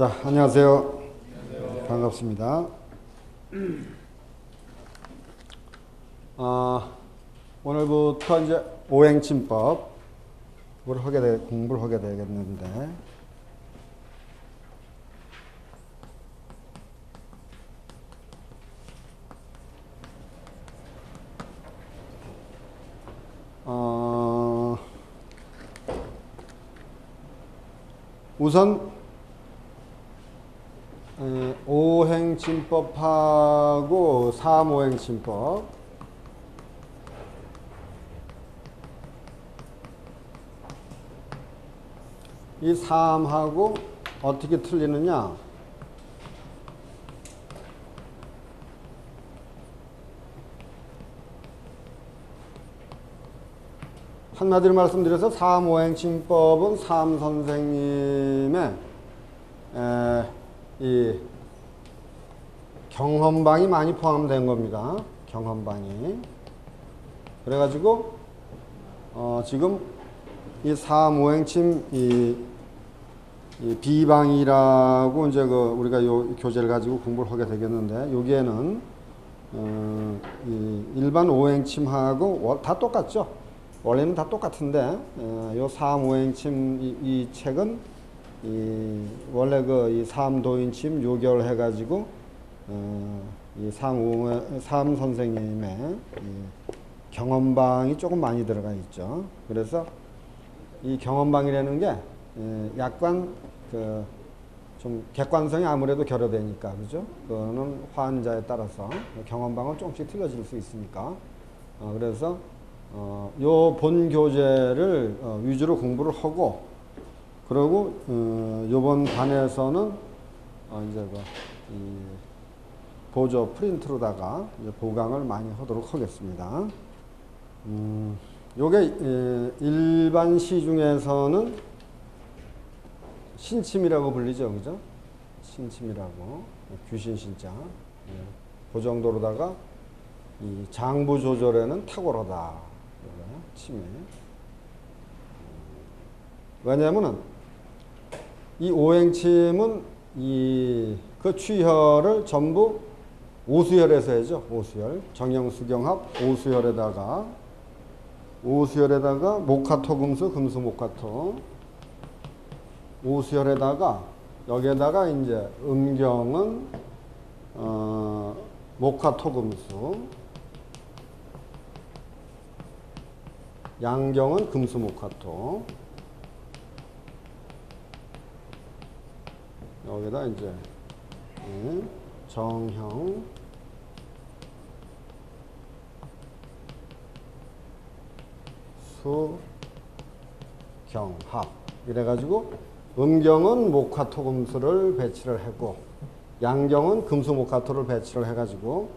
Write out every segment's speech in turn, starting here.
자, 안녕하세요. 반갑습니다. 오늘부터 이제 오행침법 공부를 하게 되겠는데, 우선 오행침법하고 삼오행침법, 이 삼하고 어떻게 틀리느냐? 한마디로 말씀드려서 삼오행침법은 삼 선생님의 이 경험방이 많이 포함된 겁니다. 경험방이. 그래가지고 지금 이 삼오행침 이 비방이라고 이제 우리가 요 교재를 가지고 공부를 하게 되겠는데, 여기에는 이 일반 오행침하고 다 똑같죠. 원래는 다 똑같은데 요 삼오행침 이 책은 원래 이 삼도인침 요결해 가지고 이 삼 선생님의 경험방이 조금 많이 들어가 있죠. 그래서 이 경험방이라는 게 약간 좀 객관성이 아무래도 결여되니까, 그죠? 그거는 환자에 따라서 경험방은 조금씩 틀려질 수 있으니까. 그래서 요 본 교재를 위주로 공부를 하고, 그리고 요번 반에서는 이제 이 보조 프린트로다가 이제 보강을 많이 하도록 하겠습니다. 요게 일반 시 중에서는 신침이라고 불리죠, 그죠? 신침이라고, 귀신 신자. 그 정도로다가 이 장부 조절에는 탁월하다. 침에. 왜냐면은 이 오행침은 그 취혈을 전부 오수혈에서 해죠. 오수혈. 정형수경합 오수혈에다가 목화토금수, 금수목화토. 오수혈에다가 여기에다가 이제 음경은 목화토금수, 양경은 금수목화토. 여기다 이제 정형, 수경합 이래가지고 음경은 목화토금수를 배치를 하고 양경은 금수목화토를 배치를 해가지고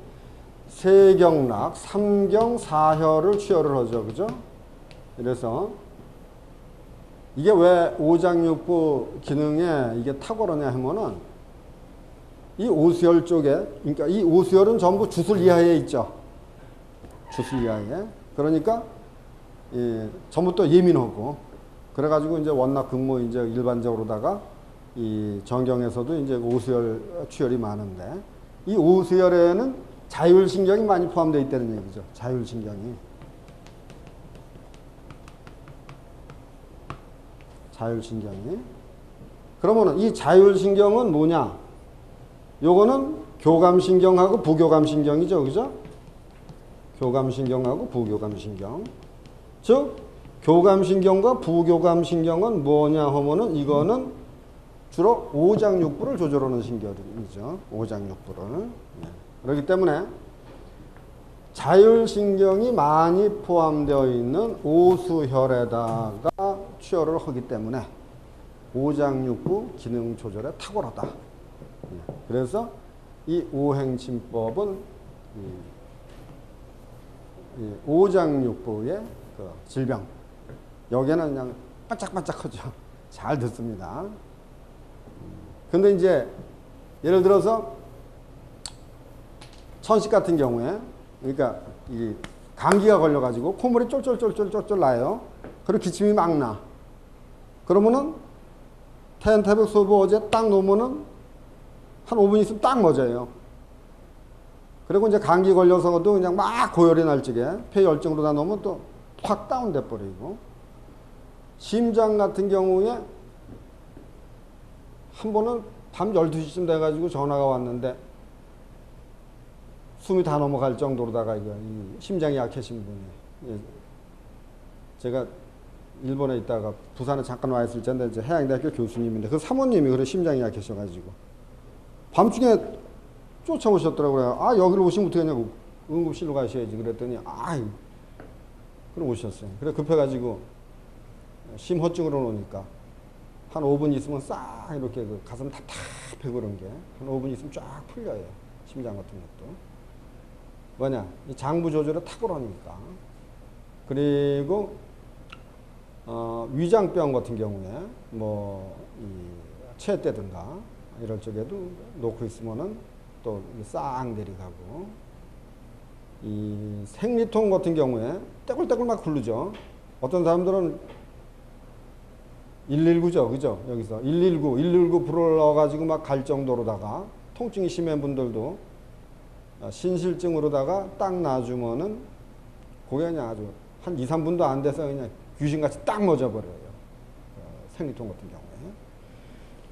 세경락, 삼경, 사혈을 취혈을 하죠, 그죠? 그래서 이게 왜 오장육부 기능에 이게 탁월하냐 하면은 이 오수혈 쪽에, 그러니까 이 오수혈은 전부 주술 이하에 있죠. 주술 이하에. 그러니까 전부 또 예민하고, 그래가지고 이제 원락 근무 이제 일반적으로다가 이 정경에서도 이제 오수혈 취혈이 많은데, 이 오수혈에는 자율신경이 많이 포함되어 있다는 얘기죠. 자율신경이. 그러면은 이 자율신경은 뭐냐? 요거는 교감신경하고 부교감신경이죠, 그죠? 교감신경하고 부교감신경. 즉, 교감신경과 부교감신경은 뭐냐 하면은 이거는 주로 오장육부를 조절하는 신경이죠. 오장육부를. 그렇기 때문에 자율신경이 많이 포함되어 있는 오수혈에다가 취혈을 하기 때문에 오장육부 기능 조절에 탁월하다. 그래서 이 오행침법은 오장육부의 질병, 여기에는 그냥 반짝반짝하죠. 잘 듣습니다. 근데 이제 예를 들어서 천식 같은 경우에, 그러니까 이 감기가 걸려가지고 콧물이 쫄쫄쫄쫄쫄쫄 나요. 그리고 기침이 막 나. 그러면은 태연태백 소보 어제 딱 놓으면은 한 5분 있으면 딱 멎어요. 그리고 이제 감기 걸려서도 그냥 막 고열이 날 적에 폐혈증으로 다 놓으면 또 확 다운돼 버리고. 심장 같은 경우에 한 번은 밤 12시쯤 돼가지고 전화가 왔는데 숨이 다 넘어갈 정도로다가 이거 심장이 약해진 분이. 예. 제가 일본에 있다가 부산에 잠깐 와 있을 텐데 이제 해양대학교 교수님인데 그 사모님이 그래 심장이 약해셔가지고 밤중에 쫓아오셨더라고요. 아 여기로 오시면 어떻게 하냐고 응급실로 가셔야지 그랬더니 그럼 오셨어요. 그래 급해가지고 심호흡증으로 오니까 한 5분 있으면 싹 이렇게 그 가슴 답답해 그런 게 한 5분 있으면 쫙 풀려요. 심장 같은 것도. 뭐냐 이 장부 조절이 탁월하니까. 그리고 위장병 같은 경우에 뭐 체때든가 이럴 적에도 놓고 있으면은 또 싹 내려가고. 이 생리통 같은 경우에 떼굴떼굴 막 굴르죠. 어떤 사람들은 119죠, 그죠? 여기서 119 불러가지고 막 갈 정도로다가 통증이 심한 분들도 신실증으로다가 딱 놔주면은 그게 그냥 아주 한 2, 3분도 안 돼서 그냥 귀신같이 딱 멎어버려요. 생리통 같은 경우에.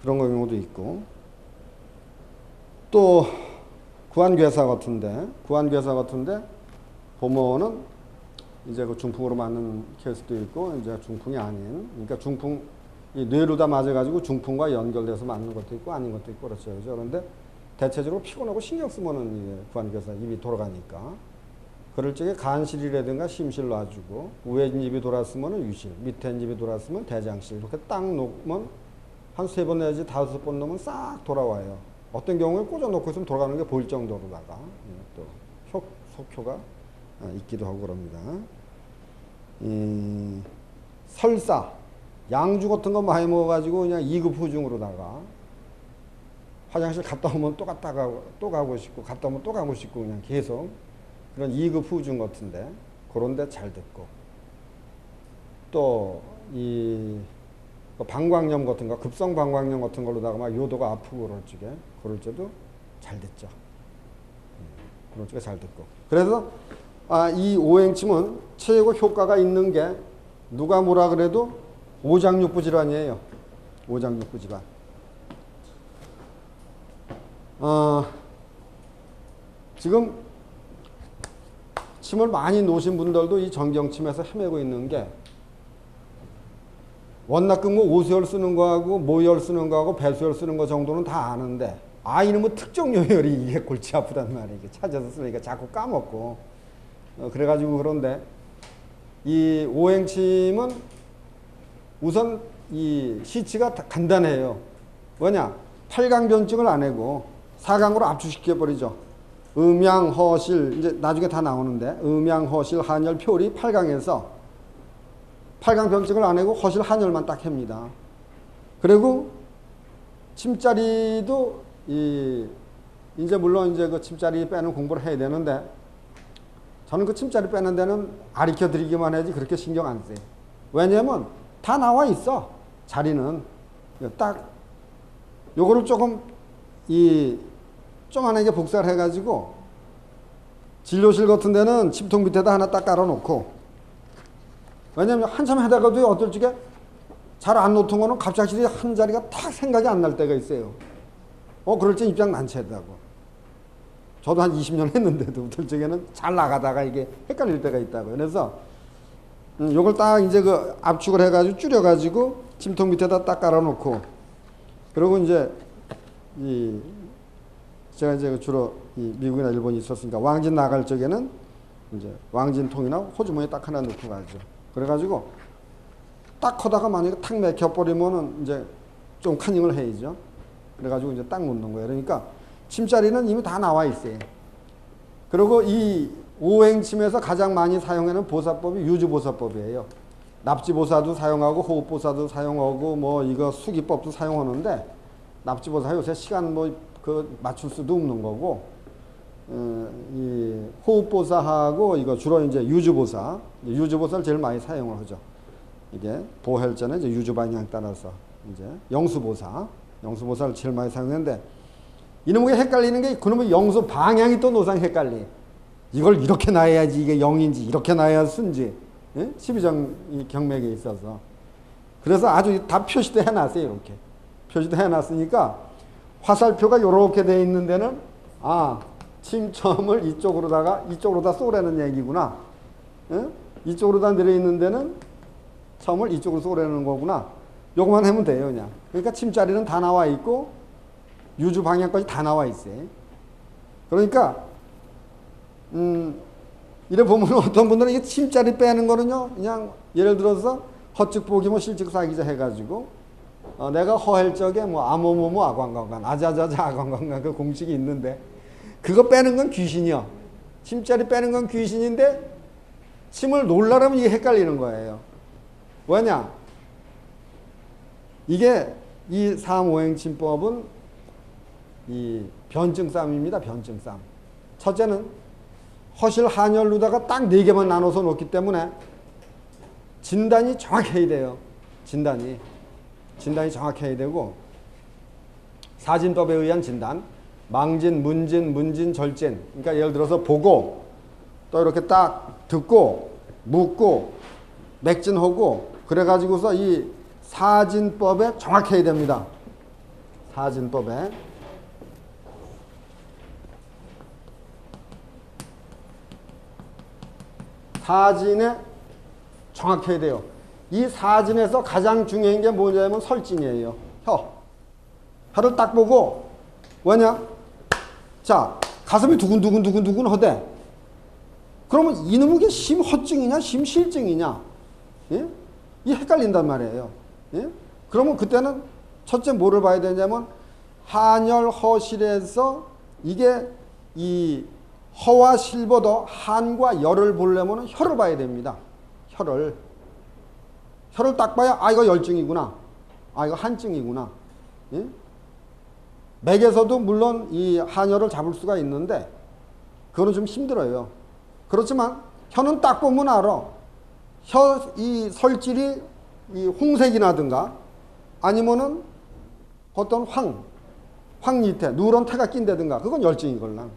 그런 경우도 있고. 또 구안괴사 같은데 보면은 이제 그 중풍으로 맞는 케이스도 있고 이제 중풍이 아닌, 그러니까 중풍 이 뇌로다 맞아가지고 중풍과 연결돼서 맞는 것도 있고 아닌 것도 있고 그렇죠. 그런데 대체적으로 피곤하고 신경 쓰면은 이게 구안괴사 입이 돌아가니까 그럴 적에 간실이라든가 심실 놔주고 위에 입이 돌았으면은 위실, 밑에 입이 돌았으면 대장실 이렇게 딱 놓으면 한 3번 내지 5번 놓으면 싹 돌아와요. 어떤 경우에 꽂아놓고 있으면 돌아가는 게 보일 정도로다가 또 속효가 있기도 하고 그럽니다. 설사, 양주 같은 거 많이 먹어가지고 그냥 2급 후중으로다가 화장실 갔다 오면 또 가고 싶고 갔다 오면 또 가고 싶고 그냥 계속 그런 2급 후중 같은데 그런데 잘 됐고 또 방광염 같은 거, 급성 방광염 같은 걸로다가 막 요도가 아프고 그럴 적도 잘 됐죠. 그럴 적에 잘 됐고. 그래서 이 오행침은 최고 효과가 있는 게 누가 뭐라 그래도 오장육부 질환이에요. 오장육부 질환. 지금 침을 많이 놓으신 분들도 이 정경침에서 헤매고 있는 게 원납근무 오수열 쓰는 거하고 모열 쓰는 거하고 배수열 쓰는 거 정도는 다 아는데 이놈의 특정 요열이 이게 골치 아프단 말이에요. 이게 찾아서 쓰니까 자꾸 까먹고 그래가지고 그런데 이 오행침은 우선 이 시치가 간단해요. 뭐냐 8강변증을 안 하고 4강으로 압축시켜 버리죠. 음양 허실 이제 나중에 다 나오는데 음양 허실 한열 표리 8강에서 8강 병증을 안 하고 허실 한열만 딱 합니다. 그리고 침자리도 이제 물론 이제 그 침자리 빼는 공부를 해야 되는데 저는 그 침자리 빼는 데는 가르쳐 드리기만 하지 그렇게 신경 안 써요. 왜냐면 다 나와 있어. 자리는 딱 요거를 조금 조그만하게 복사를 해가지고 진료실 같은 데는 침통 밑에다 하나 딱 깔아놓고 왜냐면 한참 하다가도 어떨 적에 잘 안 놓던 거는 갑자기 한 자리가 탁 생각이 안 날 때가 있어요. 그럴 때 입장 난처하다고. 저도 한 20년 했는데도 어떨 적에는 잘 나가다가 이게 헷갈릴 때가 있다고. 그래서 요걸 딱 이제 그 압축을 해가지고 줄여가지고 침통 밑에다 딱 깔아놓고 그리고 이제 제가 이제 주로 미국이나 일본이 있었으니까 왕진 나갈 적에는 이제 왕진통이나 호주머니에 딱 하나 넣고 가죠. 그래가지고 딱 하다가 만약에 탁 맥혀버리면은 이제 좀 커닝을 해야죠. 그래가지고 이제 딱 놓는 거예요. 그러니까 침자리는 이미 다 나와 있어요. 그리고 이 오행침에서 가장 많이 사용하는 보사법이 유주보사법이에요. 납지보사도 사용하고 호흡보사도 사용하고 뭐 이거 수기법도 사용하는데 납지보사 요새 시간 그 맞출 수도 없는 거고 이 호흡보사하고 이거 주로 이제 유주보사를 제일 많이 사용을 하죠. 이게 보혈전에 이제 유주 방향 따라서 이제 영수보사를 제일 많이 사용했는데 이놈에게 헷갈리는 게 그놈의 영수 방향이 또 노상 헷갈리. 이걸 이렇게 놔야지 이게 0인지 이렇게 놔야 순지. 예? 12정 경맥에 있어서. 그래서 아주 다 표시도 해놨어요. 이렇게. 표시도 해놨으니까 화살표가 이렇게 돼 있는 데는 침첨을 이쪽으로다 쏘라는 얘기구나. 예? 이쪽으로다 내려있는 데는 첨을 이쪽으로 쏘라는 거구나. 요것만 하면 돼요. 그냥. 그러니까 침자리는 다 나와 있고 유주 방향까지 다 나와 있어요. 그러니까 이래 보면 어떤 분들은 이게 침자리 빼는 거는요, 그냥 예를 들어서 허측보기 실측사기자 해가지고 내가 허할 적에 아모모모 아광광광 아자자자 아광광광 그 공식이 있는데 그거 빼는 건 귀신이요. 침자리 빼는 건 귀신인데 침을 놀라라면 이게 헷갈리는 거예요. 왜냐? 이게 이 삼오행침법은 이 변증쌈입니다. 변증쌈. 첫째는 허실 한열로다가 딱 4개만 나눠서 놓기 때문에 진단이 정확해야 돼요. 진단이 정확해야 되고 사진법에 의한 진단, 망진, 문진, 절진. 그러니까 예를 들어서 보고 또 이렇게 딱 듣고 묻고 맥진하고 그래가지고서 이 사진법에 정확해야 됩니다. 사진법에. 사진에 정확해야 돼요. 이 사진에서 가장 중요한 게 뭐냐면 설진이에요. 혀를 딱 보고 왜냐? 자, 가슴이 두근두근 하대. 그러면 이놈의 심허증이냐 심실증이냐? 예? 이 헷갈린단 말이에요. 예? 그러면 그때는 첫째 뭐를 봐야 되냐면 한열 허실에서 이게 이 허와 실보다 한과 열을 보려면 혀를 봐야 됩니다. 혀를 딱 봐야 이거 열증이구나. 이거 한증이구나. 예? 맥에서도 물론 이 한열을 잡을 수가 있는데 그거는 좀 힘들어요. 그렇지만 혀는 딱 보면 알아. 혀 이 설질이 이 홍색이나든가 아니면은 어떤 황리태, 누런 태가 낀다든가 그건 열증이걸랑.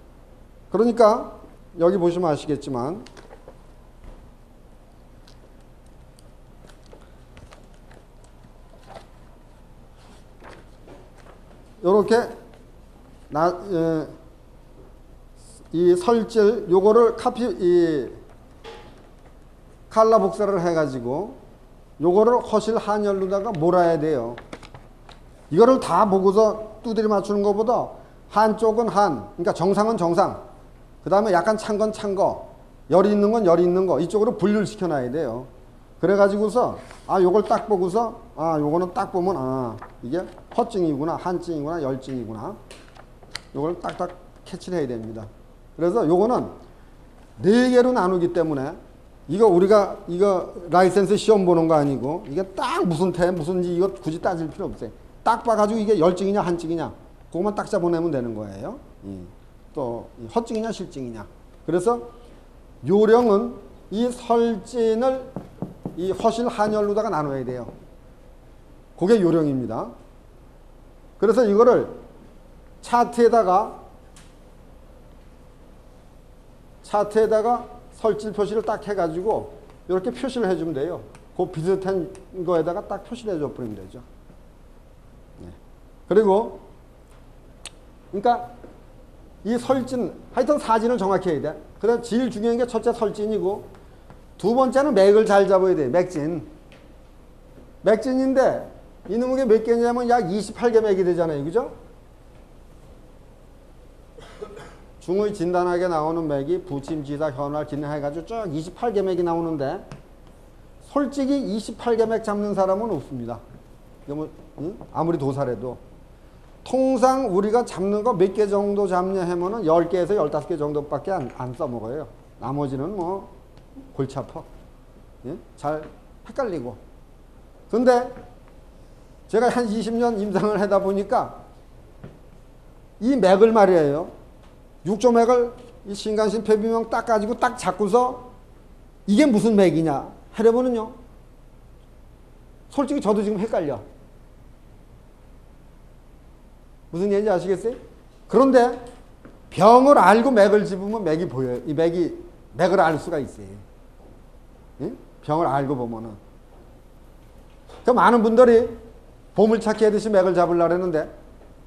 그러니까 여기 보시면 아시겠지만 요렇게 이 설질 요거를 칼라 복사를 해가지고 요거를 허실 한열로다가 몰아야 돼요. 이거를 다 보고서 두드려 맞추는 것보다 한쪽은 그러니까 정상은 정상, 그 다음에 약간 찬 건 찬 거, 열이 있는 건 열이 있는 거 이쪽으로 분류를 시켜놔야 돼요. 그래가지고서 요걸 딱 보고서 요거는 딱 보면 이게 허증이구나, 한증이구나, 열증이구나. 요걸 딱딱 캐치를 해야 됩니다. 그래서 요거는 4개로 나누기 때문에 우리가 라이센스 시험 보는 거 아니고 이게 딱 무슨지 이거 굳이 따질 필요 없어요. 딱 봐가지고 이게 열증이냐 한증이냐 그것만 딱 잡아내면 되는 거예요. 또 허증이냐 실증이냐. 그래서 요령은 이 설진을 이 허실 한열로다가 나눠야 돼요. 그게 요령입니다. 그래서 이거를 차트에다가 설질 표시를 딱 해가지고 이렇게 표시를 해주면 돼요. 그 비슷한 거에다가 딱 표시를 해줘 버리면 되죠. 네. 그리고 그러니까 이 설진 하여튼 사진을 정확히 해야 돼. 그다음 제일 중요한 게 첫째 설진이고 두 번째는 맥을 잘 잡아야 돼. 맥진인데 이놈의 몇 개냐면 약 28개 맥이 되잖아요. 그죠? 중의 진단하게 나오는 맥이 부침, 지사, 현활, 기능 해가지고 쭉 28개 맥이 나오는데 솔직히 28개 맥 잡는 사람은 없습니다. 아무리 도사래도. 통상 우리가 잡는 거 몇 개 정도 잡냐 하면은 10개에서 15개 정도밖에 안 써먹어요. 나머지는 골치 아파. 예? 잘 헷갈리고. 근데 제가 한 20년 임상을 하다 보니까 이 맥을 말이에요. 육조맥을 이 신간신 폐비명 딱 가지고 딱 잡고서 이게 무슨 맥이냐 하려면은요. 솔직히 저도 지금 헷갈려. 무슨 얘기인지 아시겠어요? 그런데 병을 알고 맥을 짚으면 맥이 보여요. 이 맥을 알 수가 있어요. 응? 병을 알고 보면은. 그 많은 분들이 보물찾기 하듯이 맥을 잡으려고 했는데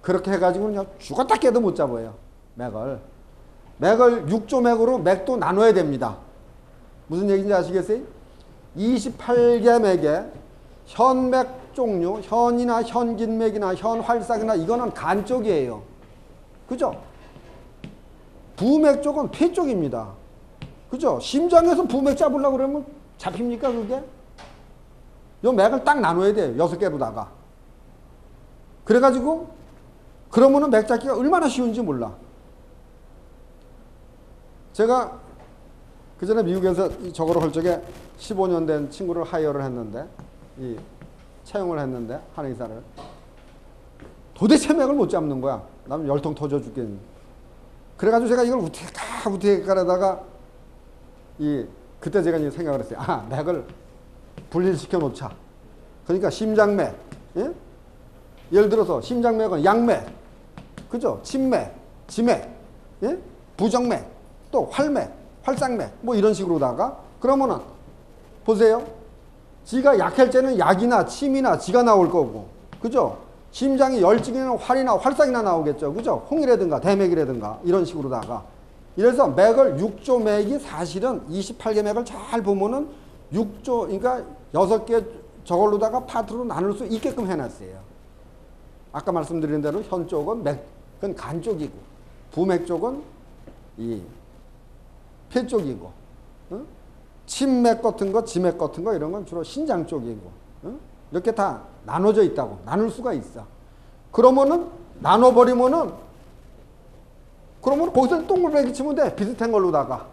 그렇게 해가지고 그냥 죽었다 깨도 못 잡아요. 맥을 6조맥으로 맥도 나눠야 됩니다. 무슨 얘기인지 아시겠어요? 28개 맥에 현맥 종류, 현이나 현긴맥이나 현활삭이나 이거는 간 쪽이에요. 그죠? 부맥 쪽은 폐 쪽입니다. 그죠? 심장에서 부맥 잡으려고 그러면 잡힙니까 그게? 요 맥을 딱 나눠야 돼요. 6개로다가. 그래가지고 그러면은 맥 잡기가 얼마나 쉬운지 몰라. 제가 그 전에 미국에서 저거를 할 적에 15년 된 친구를 하이어를 했는데 채용을 했는데 한의사를 도대체 맥을 못 잡는 거야. 나는 열통 터져 죽겠니. 그래가지고 제가 이걸 어떻게 할까라다가 그때 제가 이제 생각을 했어요. 맥을 분리시켜 놓자. 그러니까 심장맥, 예? 예를 들어서 심장맥은 양맥, 그죠? 침맥, 지맥, 예? 부정맥, 또 활맥, 활상맥, 뭐 이런 식으로다가 그러면은 보세요. 지가 약할 때는 약이나 침이나 지가 나올 거고, 그죠? 심장이 열증이면 활이나 활상이나 나오겠죠, 그죠? 홍이라든가 대맥이라든가 이런 식으로다가. 이래서 맥을 6조 맥이 사실은 28개 맥을 잘 보면은 6조, 그러니까 6개 저걸로다가 파트로 나눌 수 있게끔 해놨어요. 아까 말씀드린 대로 현 쪽은 그건 간 쪽이고, 부맥 쪽은 폐 쪽이고, 침맥 같은 거, 지맥 같은 거 이런 건 주로 신장 쪽이고, 이렇게 다 나눠져 있다고. 나눌 수가 있어. 그러면은 나눠버리면은 그러면 거기서 동글뱅이 치면 돼. 비슷한 걸로다가.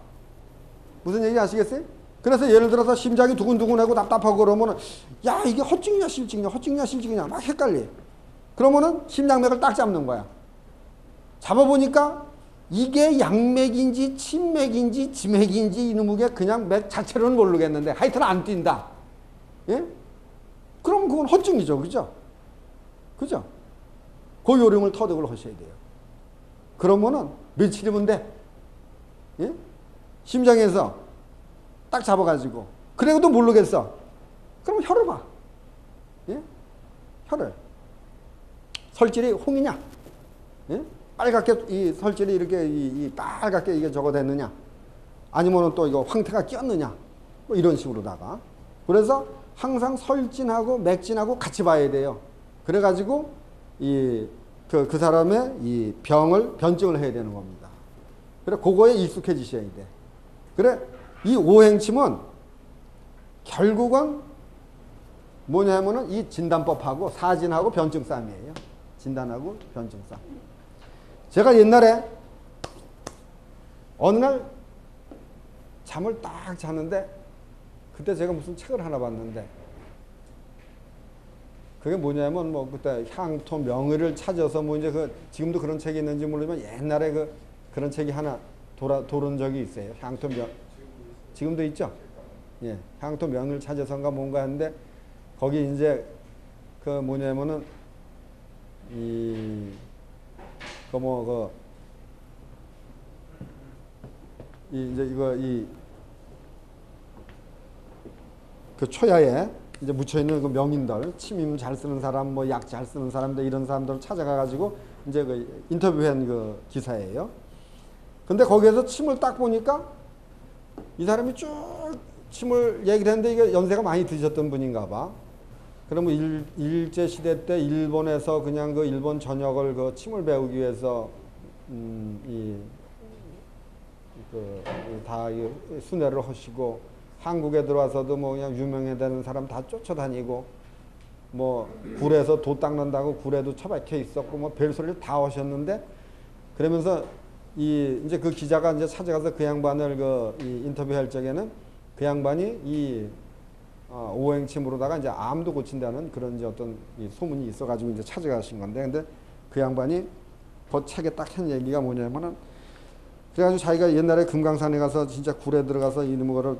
무슨 얘기 아시겠어요? 그래서 예를 들어서 심장이 두근두근하고 답답하고 그러면은 야 이게 허증이냐 실증이냐 허증이냐 실증이냐 막 헷갈려. 그러면은 심장맥을 딱 잡는 거야. 잡아보니까 이게 양맥인지 침맥인지 지맥인지 이놈의 그냥 맥 자체로는 모르겠는데 하여튼 안 뛴다. 예? 그럼 그건 허증이죠. 그죠? 그죠? 그 요령을 터득을 하셔야 돼요. 그러면은 며칠이면 돼. 예? 심장에서 딱 잡아가지고 그래도 모르겠어. 그럼 혀를 봐. 예? 혀를. 설질이 홍이냐? 예? 빨갛게 이 설질이 이렇게 빨갛게 이게 저거 됐느냐? 아니면은 또 이거 황태가 끼었느냐? 뭐 이런 식으로다가. 그래서 항상 설진하고 맥진하고 같이 봐야 돼요. 그래가지고 그 사람의 이 변증을 해야 되는 겁니다. 그래 그거에 익숙해지셔야 돼. 그래 이 오행침은 결국은 뭐냐면은 이 진단법하고 사진하고 변증싸움이에요. 진단하고 변증싸움. 제가 옛날에 어느 날 잠을 딱 자는데 그때 제가 무슨 책을 하나 봤는데 그게 뭐냐면 뭐 그때 향토 명의를 찾아서 뭐 이제 지금도 그런 책이 있는지 모르지만 옛날에 그런 책이 하나 돌은 적이 있어요. 향토 명 지금도 있죠. 예, 향토 명의를 찾아서인가 뭔가 했는데 거기 이제 그 뭐냐면은 그 초야에 이제 묻혀 있는 그 명인들, 침임 잘 쓰는 사람, 뭐 약 잘 쓰는 사람들 이런 사람들 찾아가 가지고 이제 그 인터뷰한 그 기사예요. 근데 거기에서 침을 딱 보니까 이 사람이 쭉 침을 얘기를 했는데 이게 연세가 많이 드셨던 분인가 봐. 그러면 일제 시대 때 일본에서 그냥 그 일본 전역을 그 침을 배우기 위해서 다 순회를 하시고 한국에 들어와서도 뭐 그냥 유명해 되는 사람 다 쫓아다니고 뭐 굴에서 도 닦는다고 굴에도 처박혀 있었고 뭐 별소리를 다 하셨는데 그러면서 이제 그 기자가 이제 찾아가서 그 양반을 인터뷰할 적에는 그 양반이 오행침으로다가 이제 암도 고친다는 그런 이제 어떤 소문이 있어가지고 이제 찾아가신 건데 근데 그 양반이 그 책에 딱 한 얘기가 뭐냐면은 그래가지고 자기가 옛날에 금강산에 가서 진짜 굴에 들어가서 이놈의 거를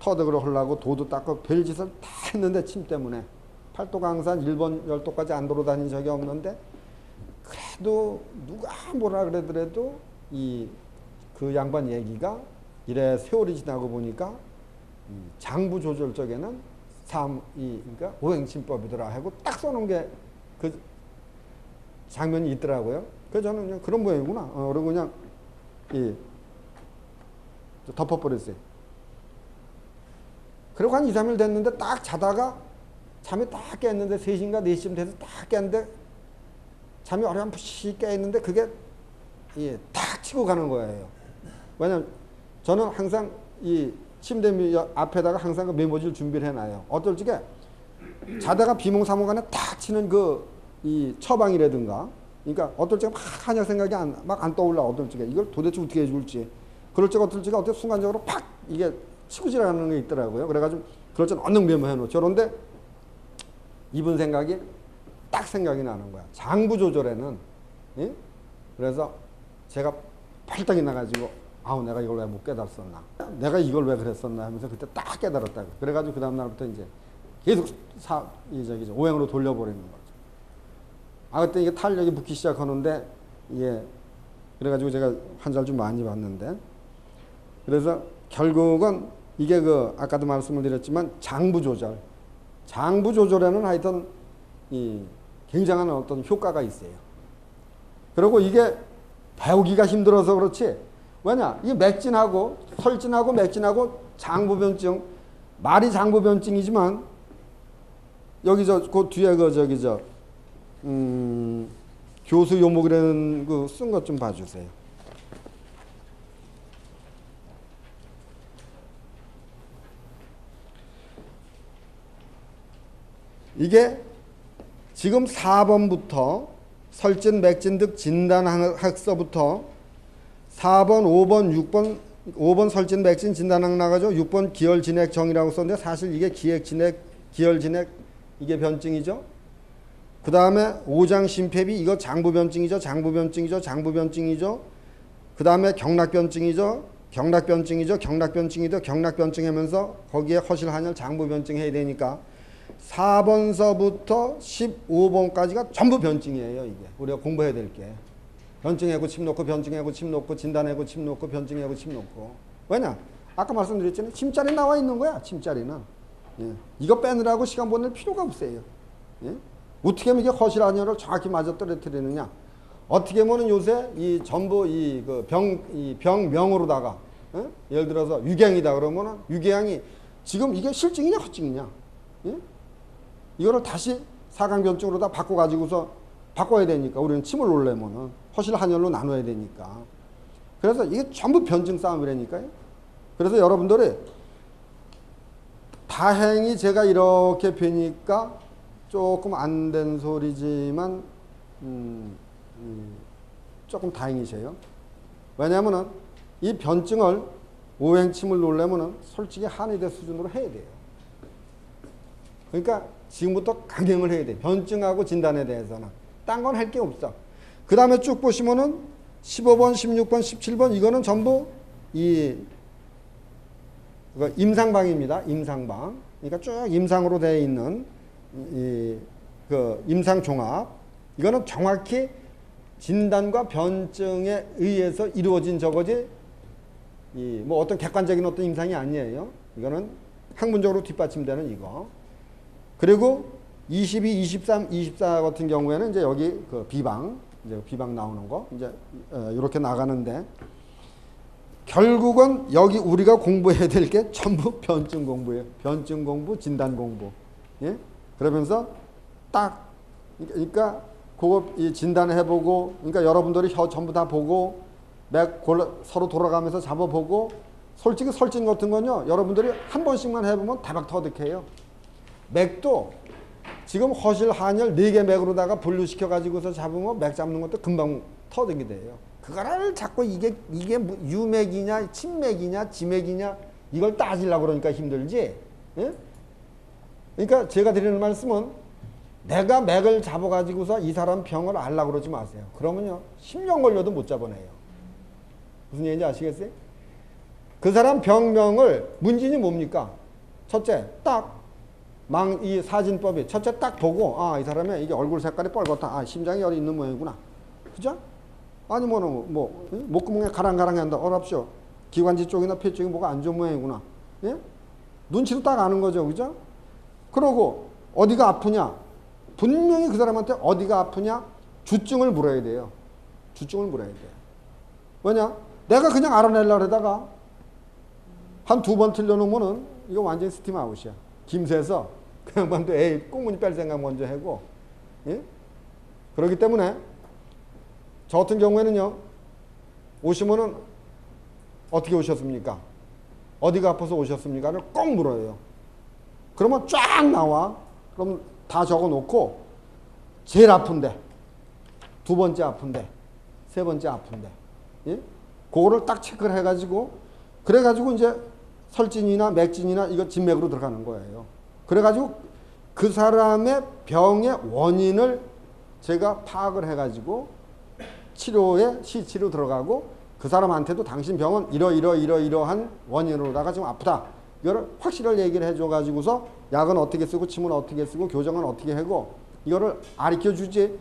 터득을 하려고 도도 닦고 별짓을 다 했는데 침 때문에 팔도강산 일본 열도까지 안 돌아다닌 적이 없는데 해도 누가 뭐라 그러더라도 그 양반 얘기가 이래 세월이 지나고 보니까 장부 조절 쪽에는 그러니까 오행침법이더라 하고 딱 써놓은 게 그 장면이 있더라고요. 그래서 저는 그냥 그런 모양이구나. 그러고 그냥 덮어버렸어요. 그리고 한 2, 3일 됐는데 딱 자다가 잠이 딱 깼는데 3시인가 4시쯤 돼서 딱 깼는데 잠이 어렴풋이 깨있는데 그게 탁 치고 가는 거예요. 왜냐면 저는 항상 이 침대 앞에다가 항상 그 메모지를 준비를 해놔요. 어떨 적에 자다가 비몽사몽간에 탁 치는 이 처방이라든가, 그러니까 어떨 적에 막 한약 생각이 막 안 떠올라. 어떨 적에 이걸 도대체 어떻게 해줄지. 그럴 적에 어떨 적에 어떻게 순간적으로 팍 이게 치고 지나가는 게 있더라고요. 그래가지고 그럴 적은 얼른 메모해 놓죠. 그런데 이분 생각이 딱 생각이 나는 거야. 장부 조절에는. 예? 그래서 제가 팔딱 일어나가지고 내가 이걸 왜 못 깨달았었나, 내가 이걸 왜 그랬었나 하면서 그때 딱 깨달았다고. 그래가지고 그 다음 날부터 이제 계속 오행으로 돌려버리는 거죠. 그때 이게 탄력이 붙기 시작하는데, 그래가지고 제가 환자를 좀 많이 봤는데, 그래서 결국은 이게 아까도 말씀을 드렸지만 장부 조절에는 하여튼 굉장한 어떤 효과가 있어요. 그리고 이게 배우기가 힘들어서 그렇지, 왜냐, 이게 맥진하고 설진하고 맥진하고 장부변증, 말이 장부변증이지만 여기 그 뒤에 교수 요목이라는 쓴 것 좀 봐주세요. 이게 지금 4번부터 설진, 맥진 등 진단학서부터 4번, 5번, 5번 설진, 맥진 진단학 나가죠. 6번 기혈진액정이라고 썼는데 사실 이게 기혈진액 이게 변증이죠. 그 다음에 5장 심폐비 이거 장부변증이죠. 그 다음에 경락변증이죠. 경락변증하면서 거기에 허실한혈 장부변증 해야 되니까 4번서부터 15번까지가 전부 변증이에요. 이게 우리가 공부해야 될 게. 변증하고 침 놓고, 변증하고 침 놓고, 진단하고 침 놓고, 변증하고 침 놓고. 왜냐? 아까 말씀드렸잖아요. 침자리 나와 있는 거야. 침자리는. 이거 빼느라고 시간 보낼 필요가 없어요. 어떻게 하면 이게 허실한혈을 정확히 맞아 떨어뜨리느냐? 어떻게 하면 요새 전부 병명으로다가 예를 들어서 유경이다 그러면은 유경이 지금 이게 실증이냐 허증이냐? 이거를 다시 사강변증으로 다 바꿔가지고서 바꿔야 되니까 우리는 침을 놓으려면은 허실한혈로 나눠야 되니까. 그래서 이게 전부 변증 싸움이라니까요. 그래서 여러분들이 다행히 제가 이렇게 뵈니까 조금 안 된 소리지만 조금 다행이세요. 왜냐하면은 이 변증을 오행침을 놓으려면은 솔직히 한의대 수준으로 해야 돼요. 그러니까 지금부터 강행을 해야 돼. 변증하고 진단에 대해서는. 딴 건 할 게 없어. 그 다음에 쭉 보시면은 15번, 16번, 17번 이거는 전부 임상방입니다. 임상방. 그러니까 쭉 임상으로 되어 있는 임상종합. 이거는 정확히 진단과 변증에 의해서 이루어진 저거지 뭐 어떤 객관적인 어떤 임상이 아니에요. 이거는 학문적으로 뒷받침되는 이거. 그리고 22, 23, 24 같은 경우에는 이제 여기 비방 나오는 거 이제 이렇게 나가는데 결국은 여기 우리가 공부해야 될 게 전부 변증 공부예요. 변증 공부, 진단 공부. 예? 그러면서 딱 그러니까 그거 진단을 해보고 그러니까 여러분들이 혀 전부 다 보고 맥 서로 돌아가면서 잡아보고 솔직히 설진 같은 건요 여러분들이 한 번씩만 해보면 다박 터득해요. 맥도 지금 허실한혈 4개 맥으로다가 분류시켜 가지고서 잡으면 맥 잡는 것도 금방 터득이 돼요. 그거를 자꾸 이게 유맥이냐 침맥이냐 지맥이냐 이걸 따지려고 그러니까 힘들지. 예? 그러니까 제가 드리는 말씀은 내가 맥을 잡아가지고서 이 사람 병을 알라고 그러지 마세요. 그러면요 10년 걸려도 못 잡아내요. 무슨 얘기인지 아시겠어요? 그 사람 병명을 문진이 뭡니까? 첫째 딱 이 사진법이 첫째 딱 보고 이 사람의 이게 얼굴 색깔이 뻘겋다. 심장이 열이 있는 모양이구나. 그죠? 아니면은 뭐 목구멍에 가랑가랑 한다. 어랍쇼. 기관지 쪽이나 폐 쪽이 뭐가 안 좋은 모양이구나. 예? 눈치로 딱 아는 거죠. 그죠? 그러고 어디가 아프냐? 분명히 그 사람한테 어디가 아프냐? 주증을 물어야 돼요. 주증을 물어야 돼요. 왜냐? 내가 그냥 알아내려고 하다가 한 2번 틀려놓으면은 이거 완전히 스팀 아웃이야. 김새서 그 양반도 에이 꽁무니 뺄 생각 먼저 하고. 예? 그렇기 때문에 저 같은 경우에는요. 오시면은 어떻게 오셨습니까? 어디가 아파서 오셨습니까?를 꼭 물어요. 그러면 쫙 나와. 그럼 다 적어 놓고 제일 아픈데, 2번째 아픈데, 3번째 아픈데, 예? 그거를 딱 체크를 해가지고, 그래가지고 이제 설진이나 맥진이나 이거 진맥으로 들어가는 거예요. 그래가지고 그 사람의 병의 원인을 제가 파악을 해가지고 치료에 시치로 들어가고 그 사람한테도 당신 병은 이러한 원인으로다가 지금 아프다. 이거를 확실하게 얘기를 해줘가지고서 약은 어떻게 쓰고 침은 어떻게 쓰고 교정은 어떻게 하고 이거를 가르쳐 주지.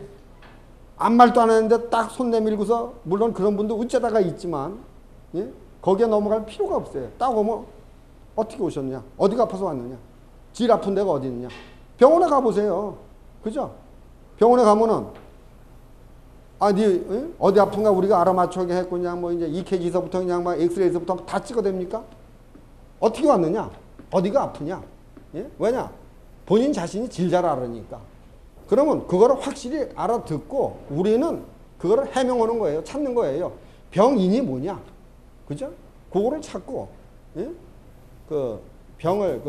아무 말도 안 했는데 딱 손 내밀고서 물론 그런 분도 어쩌다가 있지만 예? 거기에 넘어갈 필요가 없어요. 딱 오면 어떻게 오셨냐? 어디가 아파서 왔느냐? 제일 아픈 데가 어디 있느냐? 병원에 가보세요. 그죠? 병원에 가면은 어디 아픈가 우리가 알아맞추게 했고 그냥 뭐 이제 EKG서부터 그냥 막 엑스레이서부터 다 찍어댑니까? 어떻게 왔느냐? 어디가 아프냐? 예? 왜냐? 본인 자신이 제일 잘 알으니까. 그러면 그거를 확실히 알아듣고 우리는 그거를 해명하는 거예요. 찾는 거예요. 병인이 뭐냐? 그죠? 그거를 찾고, 예? 그 병을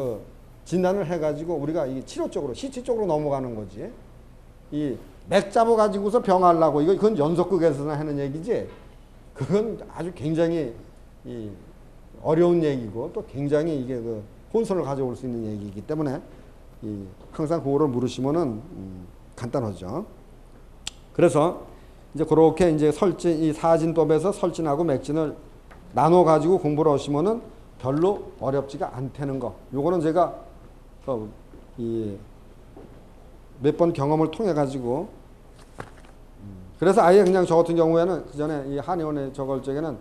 진단을 해가지고 우리가 이 치료 쪽으로, 시치 쪽으로 넘어가는 거지. 이 맥 잡아가지고서 병하려고 그건 연속극에서나 하는 얘기지. 그건 아주 굉장히 어려운 얘기고 또 굉장히 이게 혼선을 가져올 수 있는 얘기이기 때문에 항상 그거를 물으시면은 간단하죠. 그래서 이제 그렇게 이제 이 사진법에서 설진하고 맥진을 나눠 가지고 공부를 하시면은 별로 어렵지가 않다는 거. 요거는 제가 몇 번 경험을 통해 가지고 그래서 아예 그냥 저 같은 경우에는 그 전에 이 한의원에 저걸 적에는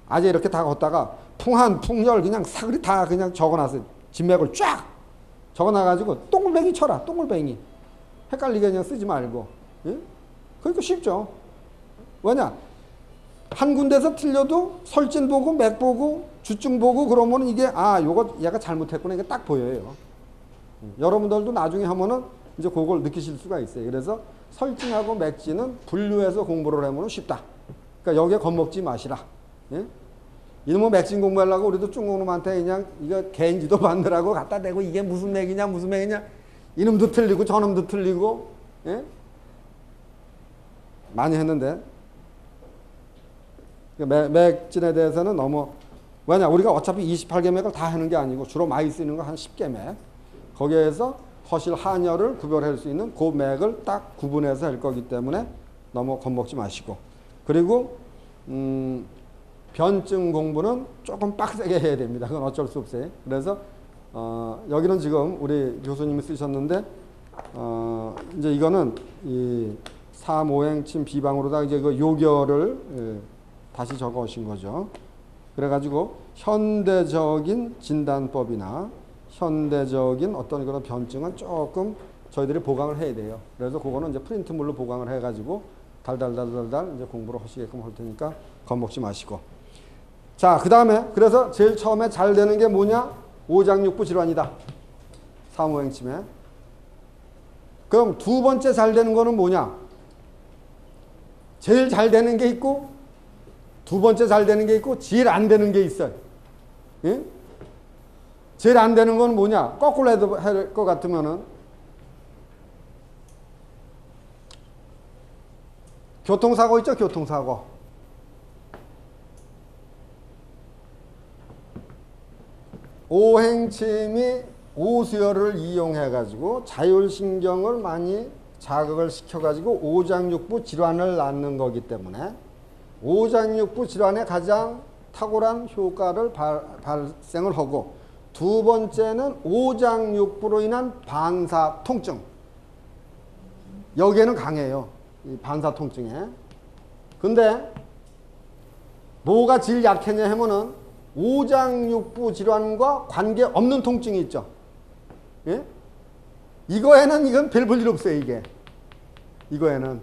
아예 이렇게 다 걷다가 풍한, 풍열 그냥 사그리 다 그냥 적어놨어요. 진맥을 쫙 적어놔가지고 똥글뱅이 쳐라. 똥글뱅이. 헷갈리게 그냥 쓰지 말고. 예? 그러니까 쉽죠. 왜냐? 한 군데서 틀려도 설진 보고 맥 보고 주증 보고 그러면 이게 요거 얘가 잘못했구나 이게 딱 보여요. 여러분들도 나중에 하면은 이제 그걸 느끼실 수가 있어요. 그래서 설진하고 맥진은 분류해서 공부를 하면 쉽다. 그러니까 여기에 겁먹지 마시라. 예? 이놈의 맥진 공부하려고 우리도 중국놈한테 그냥 이거 개인지도 만들라고 갖다 대고 이게 무슨 맥이냐 무슨 맥이냐 이놈도 틀리고 저놈도 틀리고 예? 많이 했는데 맥진에 대해서는 너무 왜냐 우리가 어차피 28개 맥을 다 하는 게 아니고 주로 많이 쓰는 거 한 10개 맥 거기에서 허실 한열을 구별할 수 있는 그 맥을 딱 구분해서 할 거기 때문에 너무 겁먹지 마시고 그리고 변증 공부는 조금 빡세게 해야 됩니다. 그건 어쩔 수 없어요. 그래서 여기는 지금 우리 교수님이 쓰셨는데 이제 이거는 이 사모행침 비방으로다 이제 그 요결을 다시 적어 오신 거죠. 그래가지고 현대적인 진단법이나 현대적인 어떤 그런 변증은 조금 저희들이 보강을 해야 돼요. 그래서 그거는 이제 프린트물로 보강을 해가지고 달달달달달 이제 공부를 하시게끔 할 테니까 겁먹지 마시고. 자, 그 다음에 그래서 제일 처음에 잘 되는 게 뭐냐? 오장육부 질환이다. 사모행침에. 그럼 두 번째 잘 되는 거는 뭐냐? 제일 잘 되는 게 있고 두 번째 잘 되는 게 있고 제일 안 되는 게 있어요. 예? 제일 안 되는 건 뭐냐? 거꾸로 해도 할 것 같으면은 교통사고 있죠? 교통사고. 오행침이 오수열을 이용해 가지고 자율신경을 많이 자극을 시켜 가지고 오장육부 질환을 낳는 거기 때문에 오장육부 질환에 가장 탁월한 효과를 발생을 하고 두 번째는 오장육부로 인한 반사 통증. 여기에는 강해요. 이 반사 통증에. 근데 뭐가 제일 약했냐 하면은 오장육부 질환과 관계없는 통증이 있죠. 예? 이거에는 이건 별 볼 일 없어요, 이게. 이거에는.